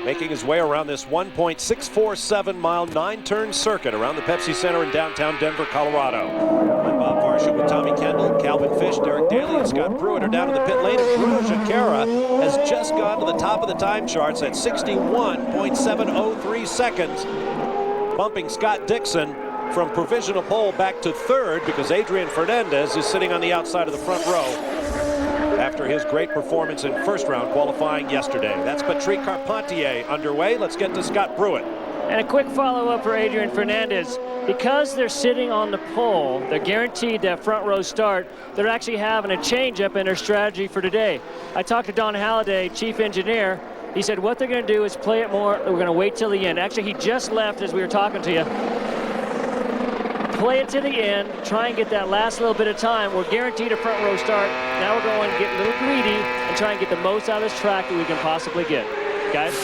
making his way around this 1.647 mile 9-turn circuit around the Pepsi Center in downtown Denver, Colorado. I'm Bob Varsha with Tommy Kendall, Calvin Fish, Derek Daly, and Scott Pruitt are down to the pit lane. And Bruno Junqueira has just gone to the top of the time charts at 61.703 seconds, bumping Scott Dixon from provisional pole back to third because Adrian Fernandez is sitting on the outside of the front row after his great performance in first round qualifying yesterday. That's Patrick Carpentier underway. Let's get to Scott Pruitt. And a quick follow-up for Adrian Fernandez. Because they're sitting on the pole, they're guaranteed that front row start. They're actually having a change-up in their strategy for today. I talked to Don Halliday, chief engineer. He said what they're going to do is play it more. We're going to wait till the end. Actually, he just left as we were talking to you. Play it to the end, try and get that last little bit of time. We're guaranteed a front row start. Now we're going to get a little greedy and try and get the most out of this track that we can possibly get. Guys?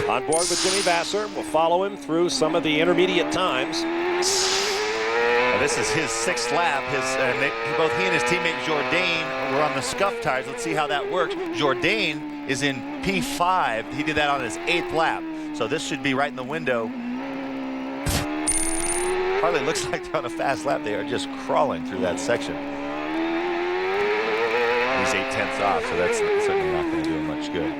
On board with Jimmy Vasser. We'll follow him through some of the intermediate times. Well, this is his 6th lap. Both he and his teammate Jourdain were on the scuff tires. Let's see how that works. Jourdain is in P5. He did that on his 8th lap. So this should be right in the window. Hardly looks like they're on a fast lap. They are just crawling through that section. He's 8/10 off, so that's certainly not going to do him much good.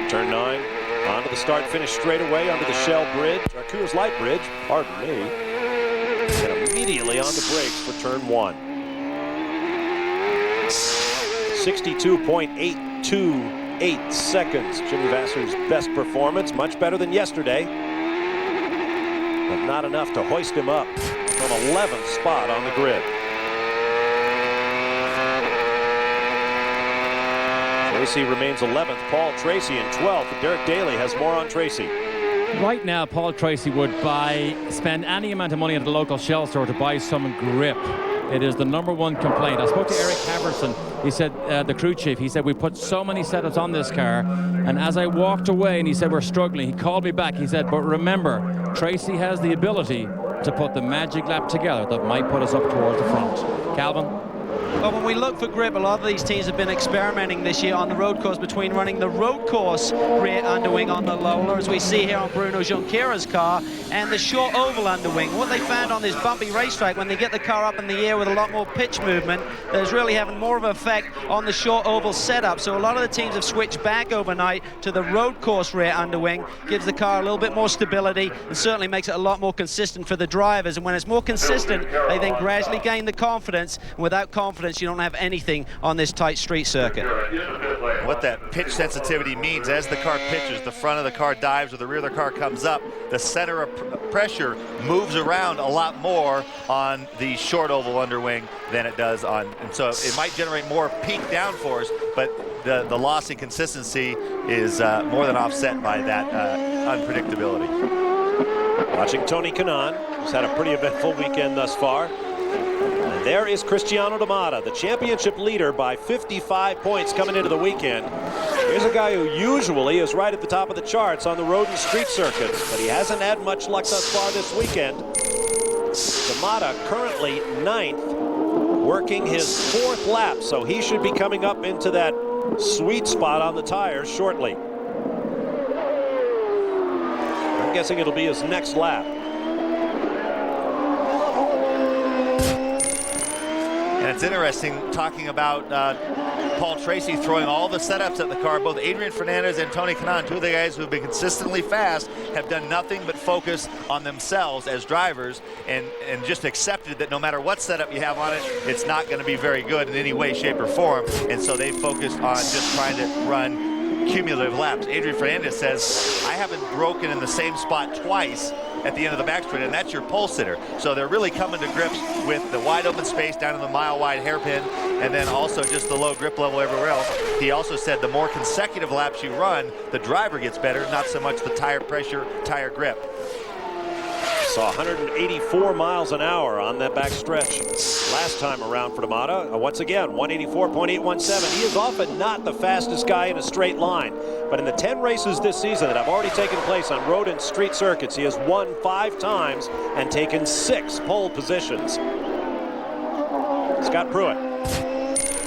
Turn 9, onto the start-finish straightaway under the Shell Bridge, or Coors Light Bridge, pardon me. And immediately on the brakes for turn 1. 62.828 seconds. Jimmy Vasser's best performance, much better than yesterday, but not enough to hoist him up from 11th spot on the grid. Tracy remains 11th, Paul Tracy in 12th. Derek Daly has more on Tracy. Right now, Paul Tracy would spend any amount of money at the local Shell store to buy some grip. It is the #1 complaint. I spoke to Eric Haverson. He said, the crew chief, he said, we put so many setups on this car, and as I walked away and he said, we're struggling, he called me back. He said, but remember, Tracy has the ability to put the magic lap together that might put us up towards the front. Calvin? Well, when we look for grip, a lot of these teams have been experimenting this year on the road course between running the road course rear underwing on the Lola, as we see here on Bruno Junqueira's car, and the short oval underwing. What they found on this bumpy racetrack, when they get the car up in the air with a lot more pitch movement, that is really having more of an effect on the short oval setup. So a lot of the teams have switched back overnight to the road course rear underwing, gives the car a little bit more stability, and certainly makes it a lot more consistent for the drivers. And when it's more consistent, they then gradually gain the confidence, and without confidence, you don't have anything on this tight street circuit. What that pitch sensitivity means, as the car pitches, the front of the car dives or the rear of the car comes up, the center of pressure moves around a lot more on the short oval underwing than it does on, and so it might generate more peak downforce, but the loss in consistency is more than offset by that unpredictability. Watching Tony Kanaan, who's had a pretty eventful weekend thus far. And there is Cristiano Damata, the championship leader by 55 points coming into the weekend. Here's a guy who usually is right at the top of the charts on the road and street circuits, but he hasn't had much luck thus far this weekend. Damata currently 9th, working his 4th lap, so he should be coming up into that sweet spot on the tires shortly. I'm guessing it'll be his next lap. And it's interesting talking about Paul Tracy throwing all the setups at the car. Both Adrian Fernandez and Tony Kanaan, 2 of the guys who have been consistently fast, have done nothing but focus on themselves as drivers and just accepted that no matter what setup you have on it, it's not going to be very good in any way, shape, or form. And so they focused on just trying to run cumulative laps. Adrian Fernandez says, I haven't broken in the same spot twice at the end of the back straight, and that's your pole sitter. So they're really coming to grips with the wide open space down in the mile-wide hairpin, and then also just the low grip level everywhere else. He also said the more consecutive laps you run, the driver gets better, not so much the tire pressure, tire grip. Saw 184 miles an hour on that back stretch last time around for Damata. Once again, 184.817. He is often not the fastest guy in a straight line, but in the 10 races this season that have already taken place on road and street circuits, he has won 5 times and taken 6 pole positions. Scott Pruitt.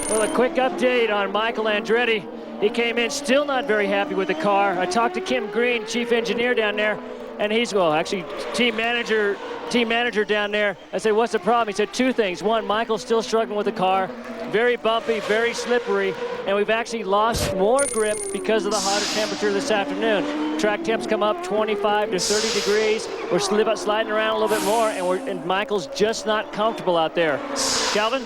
Well, a quick update on Michael Andretti. He came in still not very happy with the car. I talked to Kim Green, chief engineer down there. And he's, well, actually, team manager down there. I said, what's the problem? He said 2 things. One, Michael's still struggling with the car. Very bumpy, very slippery, and we've actually lost more grip because of the hotter temperature this afternoon. Track temps come up 25 to 30 degrees. We're sliding around a little bit more, and Michael's just not comfortable out there. Calvin?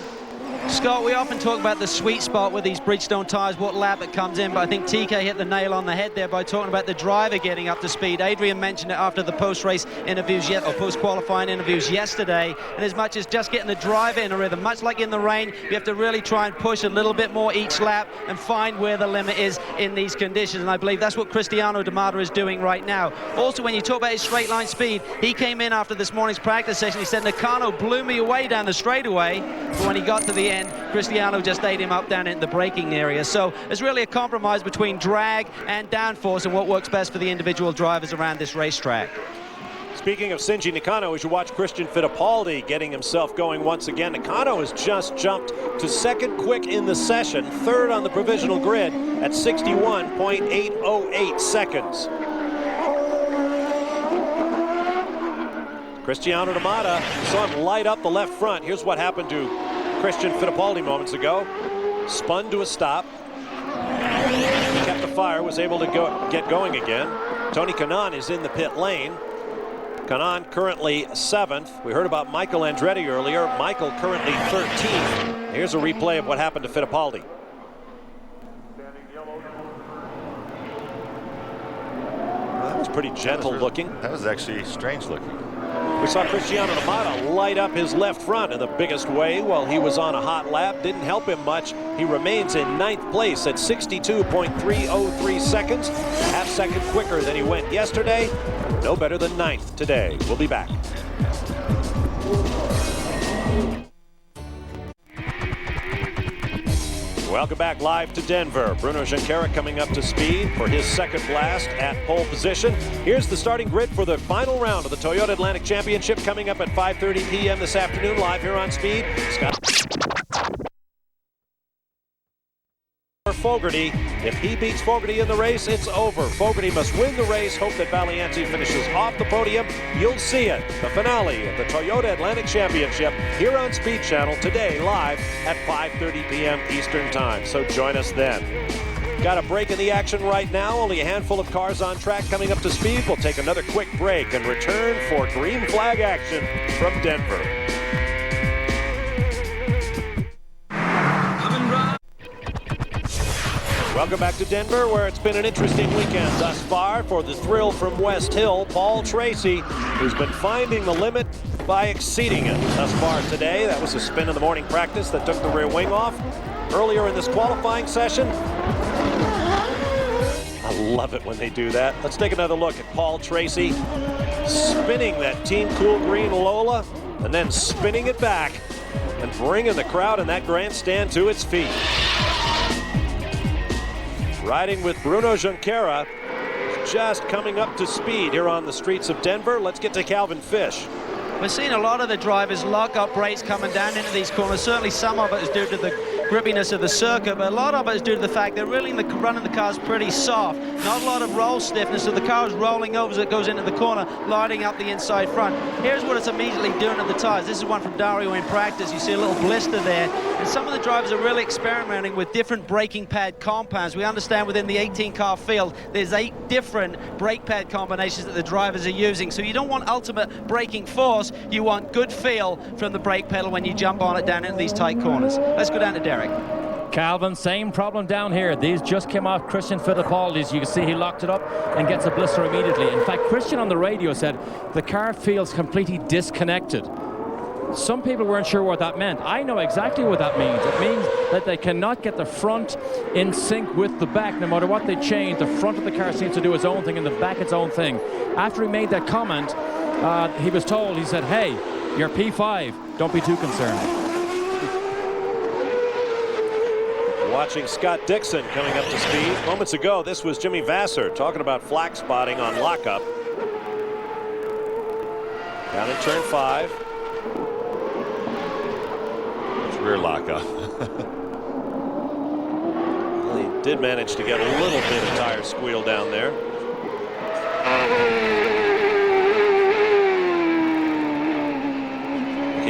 Scott, we often talk about the sweet spot with these Bridgestone tires, what lap it comes in, but I think TK hit the nail on the head there by talking about the driver getting up to speed. Adrian mentioned it after the post-race interviews or post-qualifying interviews yesterday, and as much as just getting the driver in a rhythm, much like in the rain, you have to really try and push a little bit more each lap and find where the limit is in these conditions, and I believe that's what Cristiano D'Amato is doing right now. Also, when you talk about his straight line speed, he came in after this morning's practice session, he said, Nakano blew me away down the straightaway, but when he got to the end, Cristiano just ate him up down in the braking area. So it's really a compromise between drag and downforce and what works best for the individual drivers around this racetrack. Speaking of Shinji Nakano, as you watch Christian Fittipaldi getting himself going once again, Nakano has just jumped to 2nd quick in the session, 3rd on the provisional grid at 61.808 seconds. Cristiano D'Amato, saw him light up the left front. Here's what happened to Christian Fittipaldi moments ago. Spun to a stop. Kept the fire, was able to get going again. Tony Kanaan is in the pit lane. Kanaan currently 7th. We heard about Michael Andretti earlier. Michael currently 13th. Here's a replay of what happened to Fittipaldi. Well, that was pretty gentle looking. That was actually strange looking. We saw Cristiano D'Amato light up his left front in the biggest way while he was on a hot lap. Didn't help him much. He remains in 9th place at 62.303 seconds. Half second quicker than he went yesterday. No better than 9th today. We'll be back. Welcome back live to Denver. Bruno Junqueira coming up to speed for his 2nd blast at pole position. Here's the starting grid for the final round of the Toyota Atlantic Championship coming up at 5:30 p.m. this afternoon live here on Speed. Scott Fogarty. If he beats Fogarty in the race, it's over. Fogarty must win the race. Hope that Valianti finishes off the podium. You'll see it. The finale of the Toyota Atlantic Championship here on Speed Channel today live at 5:30 p.m. Eastern Time. So join us then. Got a break in the action right now. Only a handful of cars on track coming up to speed. We'll take another quick break and return for green flag action from Denver. Welcome back to Denver, where it's been an interesting weekend thus far for the thrill from West Hill, Paul Tracy, who's been finding the limit by exceeding it thus far today. That was a spin in the morning practice that took the rear wing off. Earlier in this qualifying session, I love it when they do that. Let's take another look at Paul Tracy spinning that Team Cool Green Lola and then spinning it back and bringing the crowd in that grandstand to its feet. Riding with Bruno Junqueira, just coming up to speed here on the streets of Denver. Let's get to Calvin Fish. We're seeing a lot of the drivers lock up brakes coming down into these corners. Certainly some of it is due to the grippiness of the circuit, but a lot of it is due to the fact they're really running the cars pretty soft. Not a lot of roll stiffness, so the car is rolling over as it goes into the corner, lighting up the inside front. Here's what it's immediately doing to the tires. This is one from Dario in practice. You see a little blister there. And some of the drivers are really experimenting with different braking pad compounds. We understand within the 18-car field, there's 8 different brake pad combinations that the drivers are using. So you don't want ultimate braking force, you want good feel from the brake pedal when you jump on it down into these tight corners. Let's go down to Derek. Calvin, same problem down here. These just came off Christian Fittipaldi's. You can see he locked it up and gets a blister immediately. In fact, Christian on the radio said the car feels completely disconnected. Some people weren't sure what that meant. I know exactly what that means. It means that they cannot get the front in sync with the back. No matter what they change, the front of the car seems to do its own thing and the back its own thing. After he made that comment, he was told, he said, hey, you're P5, don't be too concerned. Watching Scott Dixon coming up to speed. Moments ago, this was Jimmy Vasser talking about flak spotting on lockup. Down in turn 5. It's rear lockup. Well, he did manage to get a little bit of tire squeal down there.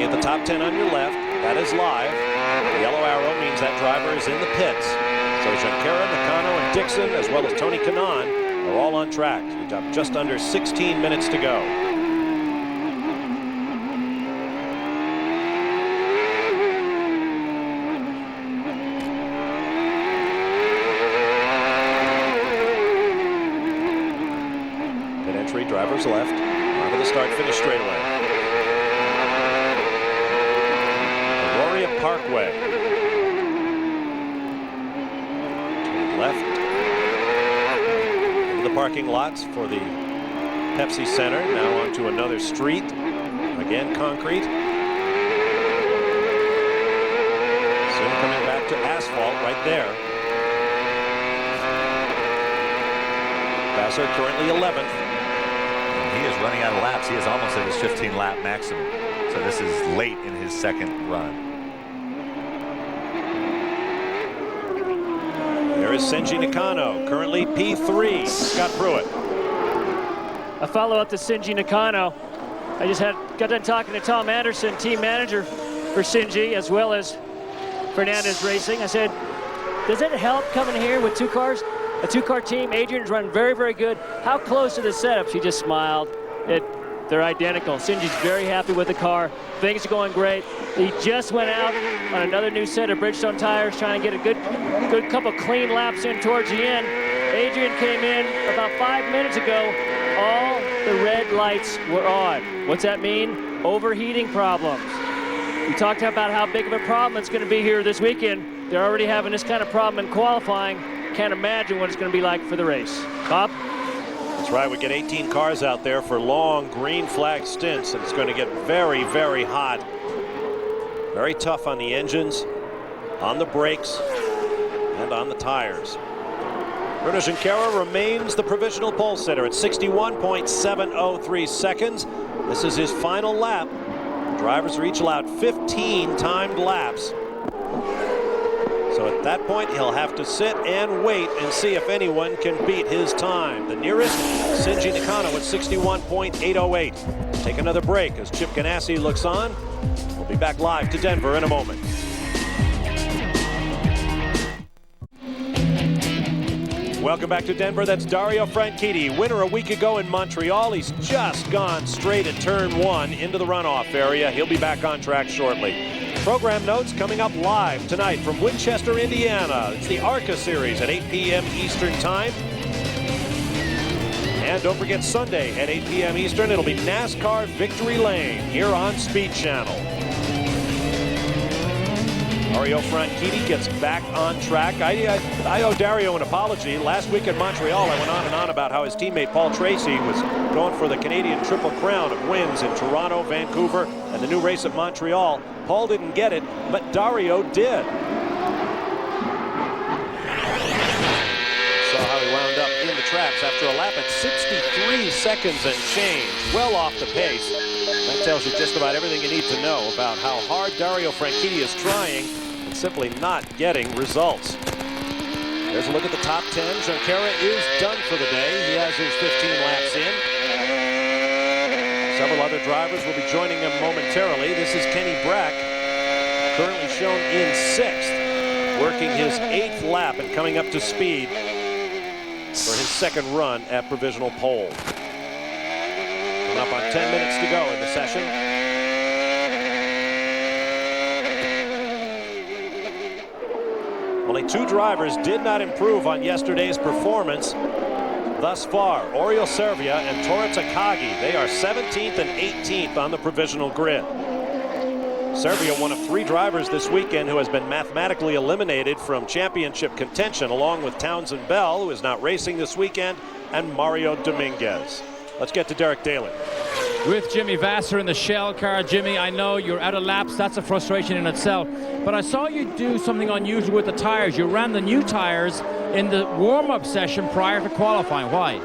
Looking at the top 10 on your left, that is live. The yellow arrow means that driver is in the pits. So Junqueira, Nakano, and Dixon, as well as Tony Kanaan, are all on track. We've got just under 16 minutes to go. Pit entry, drivers left. Onto the start-finish straightaway. Aurora Parkway. Turn left. Into the parking lots for the Pepsi Center. Now onto another street. Again, concrete. Soon coming back to asphalt right there. Vassar currently 11th. He is running out of laps. He is almost at his 15-lap maximum. So this is late in his second run. There is Senji Nakano, currently P3. Scott Pruitt. A follow-up to Shinji Nakano. I just got done talking to Tom Anderson, team manager for Shinji, as well as Fernandez Racing. I said, does it help coming here with two cars? A two-car team. Adrian's run very, very good. How close to the setup? She just smiled. They're identical. Shinji's very happy with the car. Things are going great. He just went out on another new set of Bridgestone tires, trying to get a good couple clean laps in towards the end. Adrian came in about 5 minutes ago. All the red lights were on. What's that mean? Overheating problems. We talked about how big of a problem it's going to be here this weekend. They're already having this kind of problem in qualifying. Can't imagine what it's going to be like for the race. Bob? That's right, we get 18 cars out there for long green flag stints, and it's going to get very, very hot. Very tough on the engines, on the brakes, and on the tires. Bruno Junqueira remains the provisional pole sitter at 61.703 seconds. This is his final lap. Drivers are each allowed 15 timed laps. So at that point, he'll have to sit and wait and see if anyone can beat his time. The nearest, Shinji Nakano at 61.808. Take another break as Chip Ganassi looks on. We'll be back live to Denver in a moment. Welcome back to Denver. That's Dario Franchitti, winner a week ago in Montreal. He's just gone straight at turn 1 into the runoff area. He'll be back on track shortly. Program notes coming up live tonight from Winchester, Indiana. It's the ARCA Series at 8 p.m. Eastern Time. And don't forget Sunday at 8 p.m. Eastern, it'll be NASCAR Victory Lane here on Speed Channel. Dario Franchitti gets back on track. I owe Dario an apology. Last week in Montreal, I went on and on about how his teammate Paul Tracy was going for the Canadian Triple Crown of wins in Toronto, Vancouver, and the new race at Montreal. Paul didn't get it, but Dario did. Saw how he wound up in the tracks after a lap at 63 seconds and change, well off the pace. That tells you just about everything you need to know about how hard Dario Franchitti is trying and simply not getting results. There's a look at the top 10. Junqueira is done for the day. He has his 15 laps in. Several other drivers will be joining him momentarily. This is Kenny Brack, currently shown in 6th, working his 8th lap and coming up to speed for his second run at provisional pole. Coming up on 10 minutes to go in the session. Only 2 drivers did not improve on yesterday's performance thus far. Oriol Servia and Tora Takagi. They are 17th and 18th on the provisional grid. Servia, one of 3 drivers this weekend who has been mathematically eliminated from championship contention, along with Townsend Bell, who is not racing this weekend, and Mario Dominguez. Let's get to Derek Daly. With Jimmy Vassar in the Shell car. Jimmy, I know you're out of laps. That's a frustration in itself. But I saw you do something unusual with the tires. You ran the new tires in the warm-up session prior to qualifying. Why?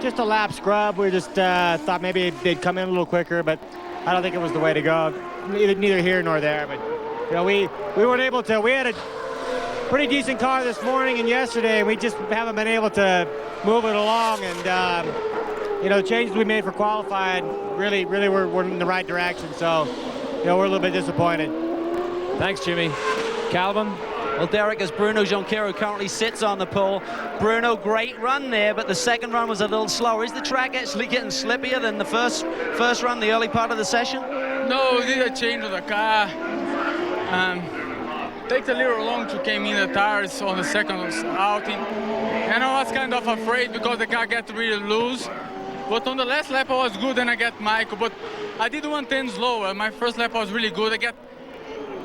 Just a lap scrub. We just thought maybe they'd come in a little quicker, but I don't think it was the way to go. Neither here nor there. But you know, we weren't able to. We had a pretty decent car this morning and yesterday, and we just haven't been able to move it along. And you know, the changes we made for qualifying really were in the right direction. So we're a little bit disappointed. Thanks, Jimmy. Calvin? Well, Derek, as Bruno Junqueira currently sits on the pole, Bruno, great run there, but the second run was a little slower. Is the track actually getting slippier than the first run, the early part of the session? No, we did a change of the car. Takes a little long to came in the tires on the second outing. And I was kind of afraid because the car gets really loose. But on the last lap I was good and I got Michael. But I did 110 slower. My first lap was really good. I got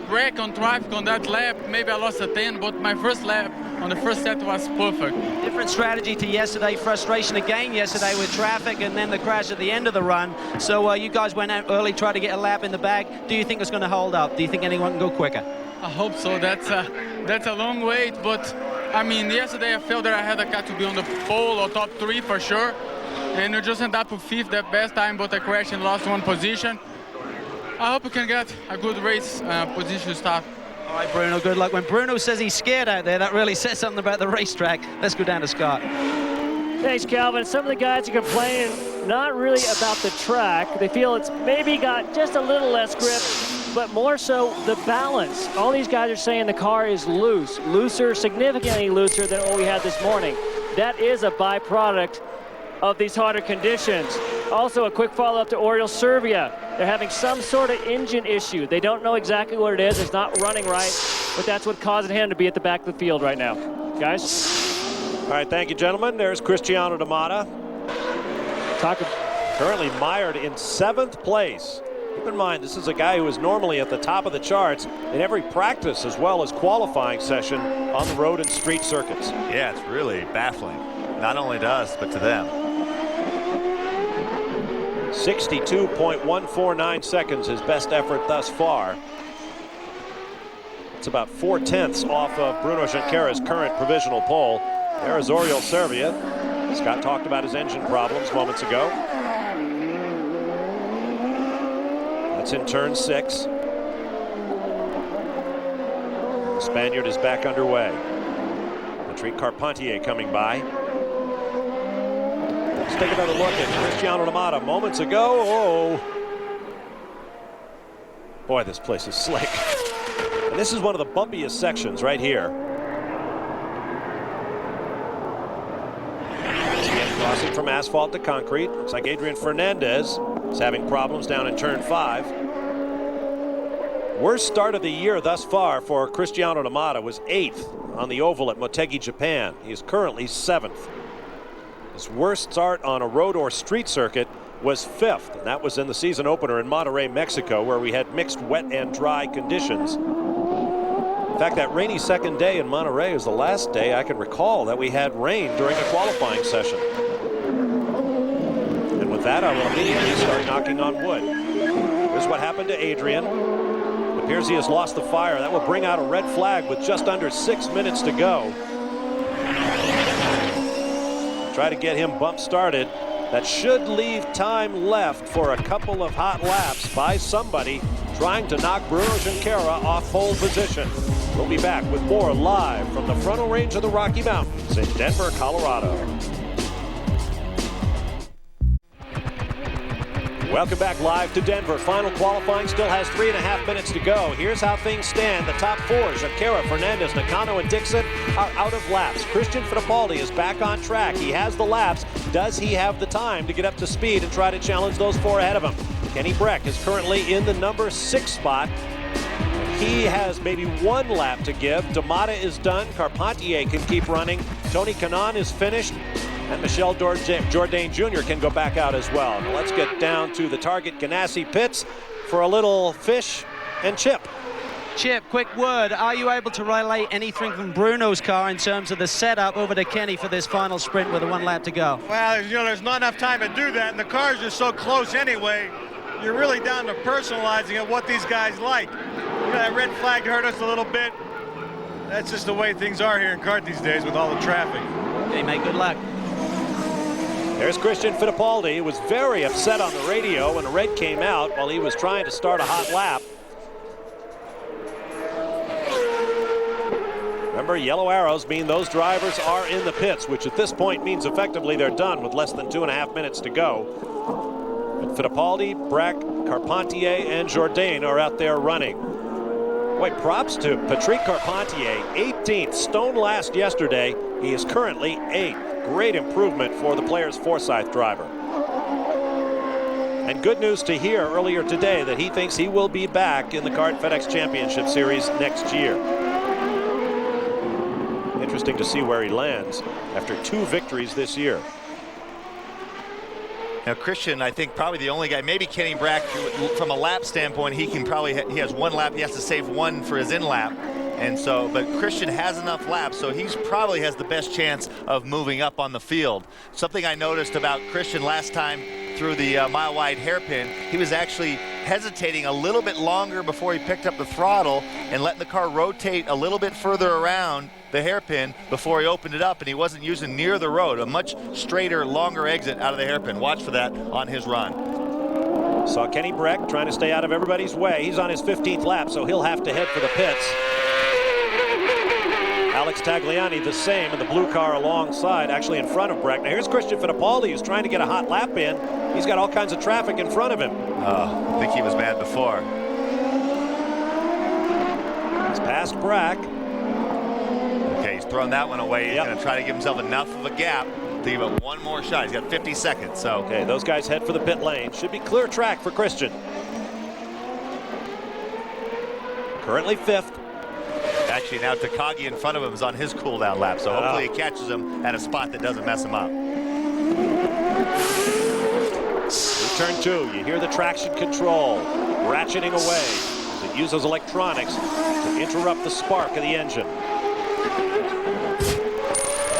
wreck on traffic on that lap. Maybe I lost a 10, but my first lap on the first set was perfect. Different strategy to yesterday. Frustration again yesterday with traffic and then the crash at the end of the run. So you guys went out early, tried to get a lap in the bag. Do you think it's going to hold up? Do you think anyone can go quicker? I hope so. That's a long wait, but I mean, yesterday I felt that I had a car to be on the pole or top 3 for sure. And we just ended up with 5th, the best time, but I crashed and lost 1 position. I hope we can get a good race position to start. All right, Bruno, good luck. When Bruno says he's scared out there, that really says something about the racetrack. Let's go down to Scott. Thanks, Calvin. Some of the guys are complaining not really about the track. They feel it's maybe got just a little less grip, but more so the balance. All these guys are saying the car is loose, looser, significantly looser than what we had this morning. That is a byproduct of these harder conditions. Also, a quick follow-up to Oriol Servia. They're having some sort of engine issue. They don't know exactly what it is. It's not running right, but that's what causing him to be at the back of the field right now. Guys? All right, thank you, gentlemen. There's Cristiano D'Amata. Currently mired in 7th place. Keep in mind, this is a guy who is normally at the top of the charts in every practice as well as qualifying session on the road and street circuits. Yeah, it's really baffling. Not only to us, but to them. 62.149 seconds, his best effort thus far. It's about 4/10 off of Bruno Junqueira's current provisional pole. There is Oriol Servia. Scott talked about his engine problems moments ago. That's in turn 6. The Spaniard is back underway. Patrick Carpentier coming by. Let's take another look at Cristiano D'Amata moments ago. Oh, boy, this place is slick. And this is one of the bumpiest sections right here. Crossing from asphalt to concrete. Looks like Adrian Fernandez is having problems down in turn 5. Worst start of the year thus far for Cristiano D'Amata was 8th on the oval at Motegi, Japan. He is currently 7th. His worst start on a road or street circuit was 5th, and that was in the season opener in Monterrey, Mexico, where we had mixed wet and dry conditions. In fact, that rainy second day in Monterrey is the last day I can recall that we had rain during a qualifying session. And with that, I will immediately start knocking on wood. Here's what happened to Adrian. It appears he has lost the fire. That will bring out a red flag with just under 6 minutes to go. Try to get him bump started. That should leave time left for a couple of hot laps by somebody trying to knock Bruno Junqueira off pole position. We'll be back with more live from the frontal range of the Rocky Mountains in Denver, Colorado. Welcome back live to Denver. Final qualifying still has 3.5 minutes to go. Here's how things stand. The top 4, Junqueira, Fernandez, Nakano, and Dixon are out of laps. Christian Fittipaldi is back on track. He has the laps. Does he have the time to get up to speed and try to challenge those 4 ahead of him? Kenny Breck is currently in the number 6 spot. He has maybe 1 lap to give. D'Amata is done. Carpentier can keep running. Tony Kanaan is finished. And Michel Jourdain Jr. can go back out as well. Now let's get down to the Target Ganassi pits for a little fish and Chip. Chip, quick word. Are you able to relay anything from Bruno's car in terms of the setup over to Kenny for this final sprint with 1 lap to go? Well, there's not enough time to do that, and the cars are so close anyway. You're really down to personalizing it, what these guys like. That red flag hurt us a little bit. That's just the way things are here in kart these days with all the traffic. Okay, mate, good luck. There's Christian Fittipaldi, who was very upset on the radio when the red came out while he was trying to start a hot lap. Remember, yellow arrows mean those drivers are in the pits, which at this point means effectively they're done with less than 2.5 minutes to go. But Fittipaldi, Breck, Carpentier and Jourdain are out there running. Boy, props to Patrick Carpentier, 18th, stone last yesterday. He is currently 8th. Great improvement for the Players Forsyth driver. And good news to hear earlier today that he thinks he will be back in the CART FedEx Championship Series next year. Interesting to see where he lands after 2 victories this year. Now Christian, I think probably the only guy, maybe Kenny Brack, from a lap standpoint, he has 1 lap, he has to save 1 for his in-lap. And so, but Christian has enough laps, so he's probably has the best chance of moving up on the field. Something I noticed about Christian last time through the mile-wide hairpin, he was actually hesitating a little bit longer before he picked up the throttle and letting the car rotate a little bit further around the hairpin before he opened it up, and he wasn't using near the road, a much straighter, longer exit out of the hairpin. Watch for that on his run. Saw Kenny Brack trying to stay out of everybody's way. He's on his 15th lap, so he'll have to head for the pits. Alex Tagliani the same in the blue car alongside, actually in front of Brack. Now here's Christian Fittipaldi, who's trying to get a hot lap in. He's got all kinds of traffic in front of him. I think he was mad before. He's past Brack. Okay, he's thrown that one away. He's going to try to give himself enough of a gap to give it 1 more shot. He's got 50 seconds, so. Okay, those guys head for the pit lane. Should be clear track for Christian. Currently 5th. Actually, now Takagi in front of him is on his cool-down lap, so hopefully he catches him at a spot that doesn't mess him up. Turn 2, you hear the traction control ratcheting away as it uses electronics to interrupt the spark of the engine.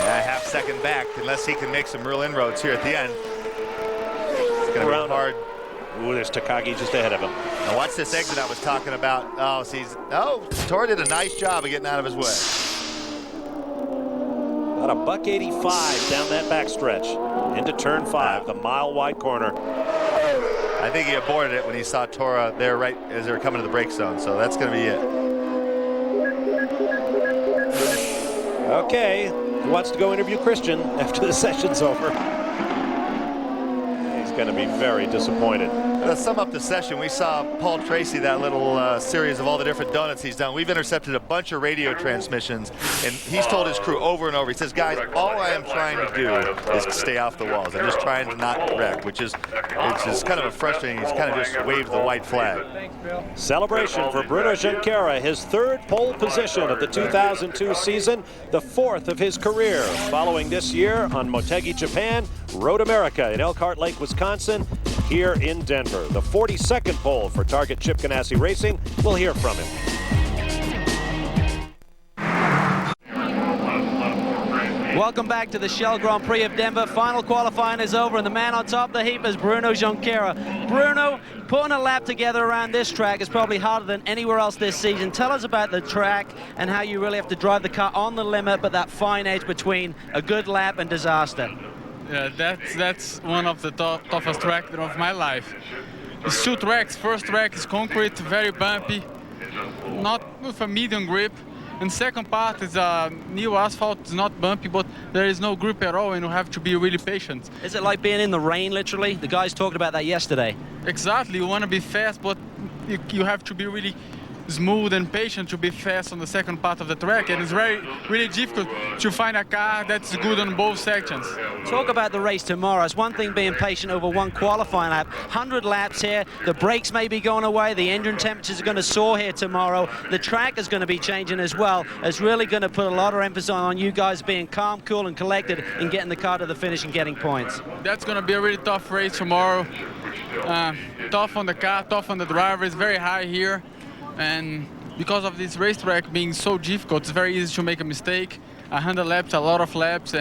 A half-second back, unless he can make some real inroads here at the end. It's going to be hard. Ooh, there's Takagi just ahead of him. Now watch this exit I was talking about. Tora did a nice job of getting out of his way. About $1.85 down that backstretch into turn 5, the mile-wide corner. I think he aborted it when he saw Tora there right as they were coming to the brake zone, so that's going to be it. Okay, who wants to go interview Christian after the session's over? He's going to be very disappointed. To sum up the session, we saw Paul Tracy, that little series of all the different donuts he's done. We've intercepted a bunch of radio transmissions, and he's told his crew over and over, he says, guys, all I am trying to do is stay off the walls. I'm just trying to not wreck, which is kind of a frustrating. He's kind of just waved the white flag. Celebration for Bruno Junqueira, his 3rd pole position of the 2002 season, the 4th of his career. Following this year on Motegi Japan, Road America in Elkhart Lake, Wisconsin, here in Denver. The 42nd pole for Target Chip Ganassi Racing. We'll hear from him. Welcome back to the Shell Grand Prix of Denver. Final qualifying is over, and the man on top of the heap is Bruno Junqueira. Bruno, putting a lap together around this track is probably harder than anywhere else this season. Tell us about the track and how you really have to drive the car on the limit, but that fine edge between a good lap and disaster. Yeah, that's one of the toughest tracks of my life. It's 2 tracks. First track is concrete, very bumpy, not with a medium grip. And second part is new asphalt. It's not bumpy, but there is no grip at all, and you have to be really patient. Is it like being in the rain, literally? The guys talked about that yesterday. Exactly. You want to be fast, but you have to be really smooth and patient to be fast on the second part of the track, and it's really difficult to find a car that's good on both sections. Talk about the race tomorrow. It's one thing being patient over 1 qualifying lap, 100 laps here, the brakes may be going away, the engine temperatures are going to soar here tomorrow, the track is going to be changing as well. It's really going to put a lot of emphasis on you guys being calm, cool and collected and getting the car to the finish and getting points. That's going to be a really tough race tomorrow. Tough on the car, tough on the driver. It's very high here. And because of this racetrack being so difficult, it's very easy to make a mistake. 100 laps, a lot of laps,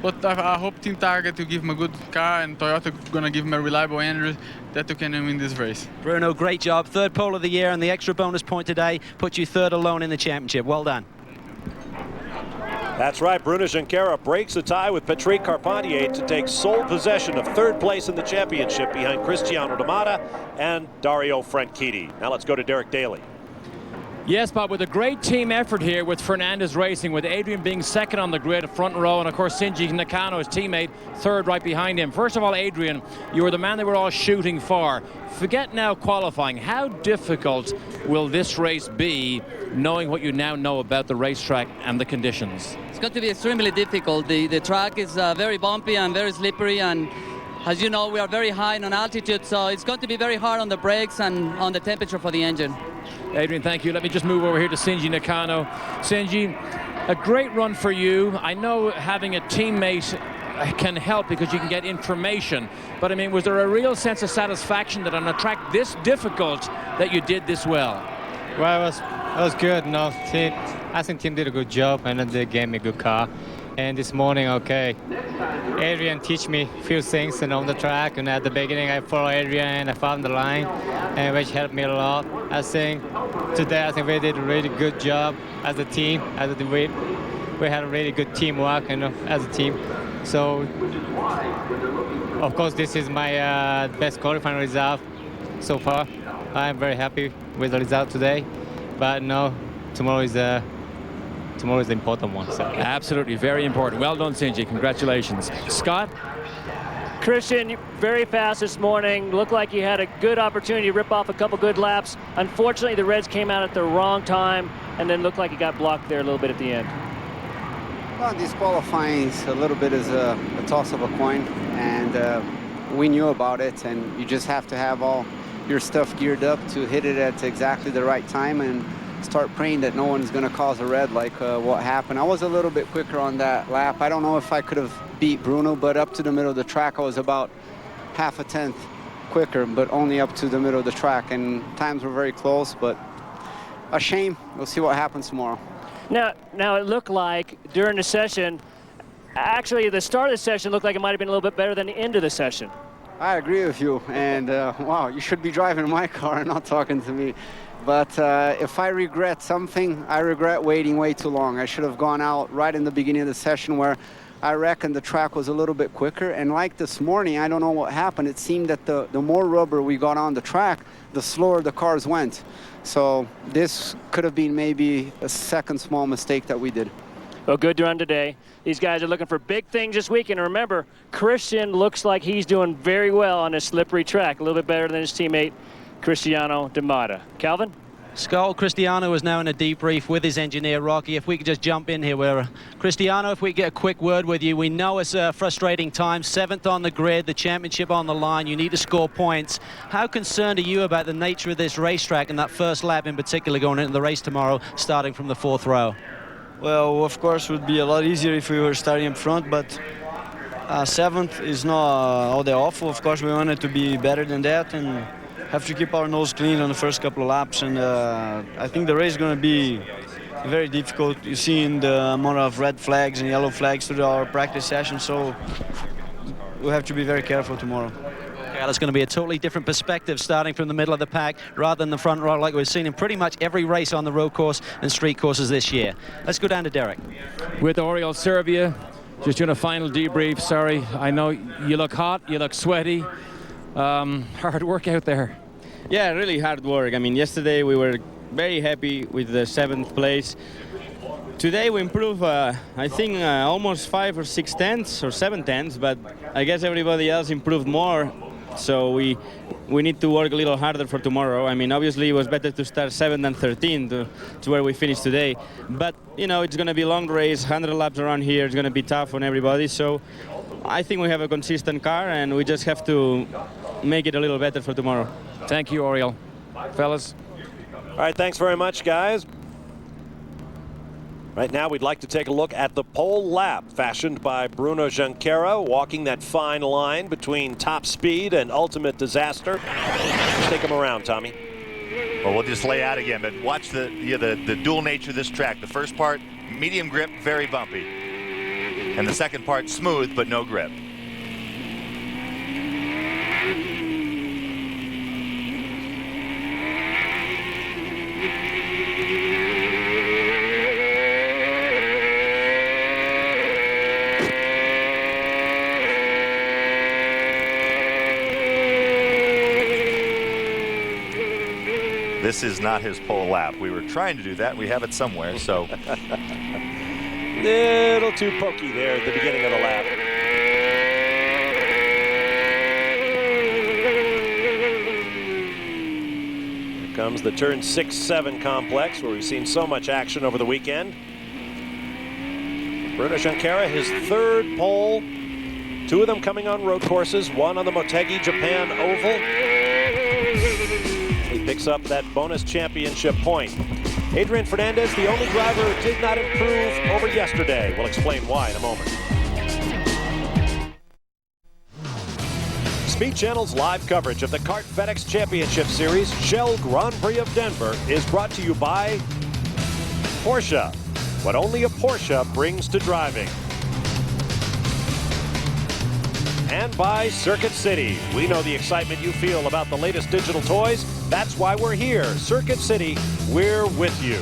but I hope Team Target will give him a good car, and Toyota gonna give him a reliable engine that you can win this race. Bruno, great job. 3rd pole of the year, and the extra bonus point today puts you 3rd alone in the championship. Well done. That's right, Bruno Junqueira breaks the tie with Patrick Carpentier to take sole possession of 3rd place in the championship behind Cristiano D'Amata and Dario Franchitti. Now let's go to Derek Daly. Yes, Bob, with a great team effort here with Fernandez Racing, with Adrian being second on the grid, front row, and of course Shinji Nakano, his teammate, third right behind him. First of all, Adrian, you were the man they were all shooting for. Forget now qualifying. How difficult will this race be, knowing what you now know about the racetrack and the conditions? It's going to be extremely difficult. The track is very bumpy and very slippery, and as you know, we are very high on altitude, so it's going to be very hard on the brakes and on the temperature for the engine. Adrian, thank you. Let me just move over here to Shinji Nakano. Shinji, a great run for you. I know having a teammate can help because you can get information, but I mean, was there a real sense of satisfaction that on a track this difficult that you did this well? Well, it was good. No, I think team did a good job, and they gave me a good car. And this morning, okay, Adrian teach me a few things on the track, and at the beginning I follow Adrian and I found the line, and which helped me a lot. I think today we did a really good job as a team. We had a really good teamwork, as a team. So, of course, this is my best qualifying result so far. I'm very happy with the result today, but no, tomorrow is the important one. So. Absolutely, very important. Well done, Shinji. Congratulations. Scott? Christian, very fast this morning. Looked like you had a good opportunity to rip off a couple good laps. Unfortunately, the Reds came out at the wrong time, and then looked like it got blocked there a little bit at the end. Well, disqualifying a little bit is a toss of a coin, and we knew about it, and you just have to have all your stuff geared up to hit it at exactly the right time and start praying that no one's going to cause a red like what happened. I was a little bit quicker on that lap. I don't know if I could have beat Bruno, but up to the middle of the track I was about half a tenth quicker, but only up to the middle of the track, and times were very close, but a shame. We'll see what happens tomorrow. Now it looked like during the session, actually the start of the session looked like it might have been a little bit better than the end of the session. I agree with you, and wow, you should be driving my car and not talking to me. But if I regret something, I regret waiting way too long. I should have gone out right in the beginning of the session where I reckon the track was a little bit quicker. And like this morning, I don't know what happened. It seemed that the more rubber we got on the track, the slower the cars went. So this could have been maybe a second small mistake that we did. Well, good run today. These guys are looking for big things this weekend. And remember, Christian looks like he's doing very well on this slippery track, a little bit better than his teammate, Cristiano Damata. Calvin? Skull, Cristiano is now in a debrief with his engineer, Rocky. If we could just jump in here, where Cristiano, if we get a quick word with you. We know it's a frustrating time, 7th on the grid, the championship on the line. You need to score points. How concerned are you about the nature of this racetrack and that first lap in particular going into the race tomorrow, starting from the 4th row? Well, of course, it would be a lot easier if we were starting up front, but 7th is not all that awful. Of course, we wanted to be better than that and have to keep our nose clean on the first couple of laps. And I think the race is going to be very difficult. You see in the amount of red flags and yellow flags through our practice session, so we'll have to be very careful tomorrow. Yeah, that's going to be a totally different perspective starting from the middle of the pack rather than the front row like we've seen in pretty much every race on the road course and street courses this year. Let's go down to Derek. With Oriol Servia, just doing a final debrief. Sorry, I know you look hot, you look sweaty. Hard work out there. Yeah, really hard work. I mean, yesterday we were very happy with the 7th place. Today we improved, I think, almost 5 or 6 tenths or 7 tenths, but I guess everybody else improved more. So we need to work a little harder for tomorrow. I mean, obviously it was better to start 7th than 13 to where we finished today. But, you know, it's going to be a long race, 100 laps around here. It's going to be tough on everybody. So I think we have a consistent car, and we just have to make it a little better for tomorrow. Thank you, Oriol. Fellas. All right, thanks very much, guys. Right now, we'd like to take a look at the pole lap fashioned by Bruno Junqueira, walking that fine line between top speed and ultimate disaster. Take him around, Tommy. Well, we'll just lay out again, but watch the dual nature of this track. The first part, medium grip, very bumpy. And the second part, smooth, but no grip. This is not his pole lap. We were trying to do that. We have it somewhere, so. Little too pokey there at the beginning of the lap. Here comes the turn 6-7 complex, where we've seen so much action over the weekend. Bruno Junqueira, his third pole. 2 of them coming on road courses, 1 on the Motegi Japan Oval. He picks up that bonus championship point. Adrian Fernandez, the only driver who did not improve over yesterday. We'll explain why in a moment. Speed Channel's live coverage of the CART FedEx Championship Series Shell Grand Prix of Denver is brought to you by Porsche. What only a Porsche brings to driving. And by Circuit City. We know the excitement you feel about the latest digital toys. That's why we're here. Circuit City, we're with you.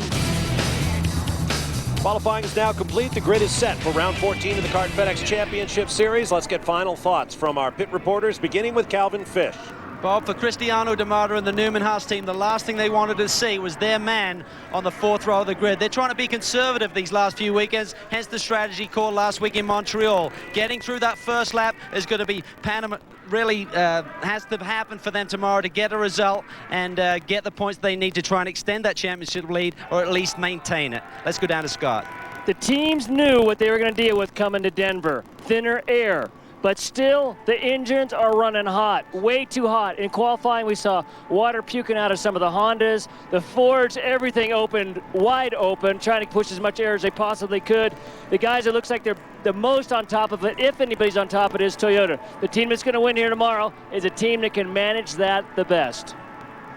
Qualifying is now complete. The grid is set for round 14 of the CART FedEx Championship Series. Let's get final thoughts from our pit reporters, beginning with Calvin Fish. Bob, for Cristiano D'Amato and the Newman Haas team, the last thing they wanted to see was their man on the 4th row of the grid. They're trying to be conservative these last few weekends, hence the strategy called last week in Montreal. Getting through that first lap is going to be really has to happen for them tomorrow to get a result and get the points they need to try and extend that championship lead, or at least maintain it. Let's go down to Scott. The teams knew what they were going to deal with coming to Denver. Thinner air. But still, the engines are running hot, way too hot. In qualifying, we saw water puking out of some of the Hondas. The Fords, everything opened, wide open, trying to push as much air as they possibly could. The guys, it looks like they're the most on top of it, if anybody's on top of it, is Toyota. The team that's going to win here tomorrow is a team that can manage that the best.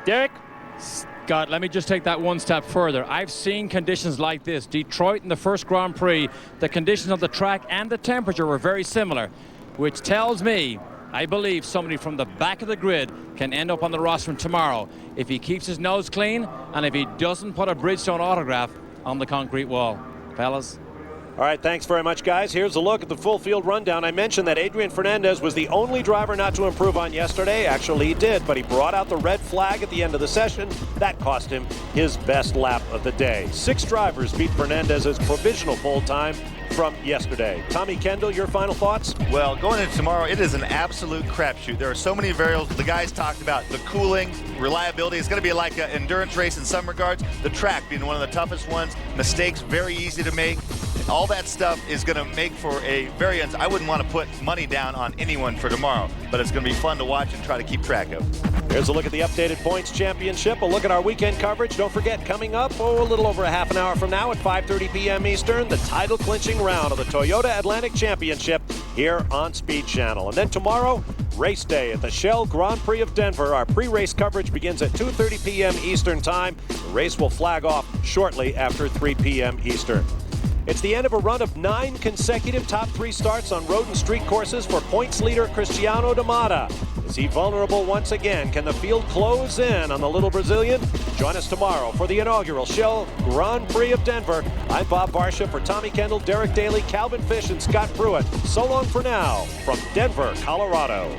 Derek? Scott, let me just take that one step further. I've seen conditions like this. Detroit in the first Grand Prix, the conditions of the track and the temperature were very similar, which tells me, I believe somebody from the back of the grid can end up on the rostrum tomorrow if he keeps his nose clean and if he doesn't put a Bridgestone autograph on the concrete wall. Fellas. All right, thanks very much, guys. Here's a look at the full field rundown. I mentioned that Adrian Fernandez was the only driver not to improve on yesterday. Actually, he did, but he brought out the red flag at the end of the session. That cost him his best lap of the day. 6 drivers beat Fernandez's provisional pole time from yesterday. Tommy Kendall, your final thoughts? Well, going into tomorrow, it is an absolute crapshoot. There are so many variables. The guys talked about the cooling, reliability. It's going to be like an endurance race in some regards. The track being one of the toughest ones. Mistakes very easy to make. All that stuff is going to make for a very, I wouldn't want to put money down on anyone for tomorrow, but it's going to be fun to watch and try to keep track of. Here's a look at the updated points championship. A look at our weekend coverage. Don't forget, coming up, a little over a half an hour from now at 5:30 p.m. Eastern, the title clinching round of the Toyota Atlantic Championship here on Speed Channel. And then tomorrow, race day at the Shell Grand Prix of Denver. Our pre-race coverage begins at 2:30 p.m. Eastern time. The race will flag off shortly after 3 p.m. Eastern. It's the end of a run of 9 consecutive top 3 starts on road and street courses for points leader Cristiano D'Amato. Is he vulnerable once again? Can the field close in on the little Brazilian? Join us tomorrow for the inaugural Shell Grand Prix of Denver. I'm Bob Varsha for Tommy Kendall, Derek Daly, Calvin Fish, and Scott Pruitt. So long for now from Denver, Colorado.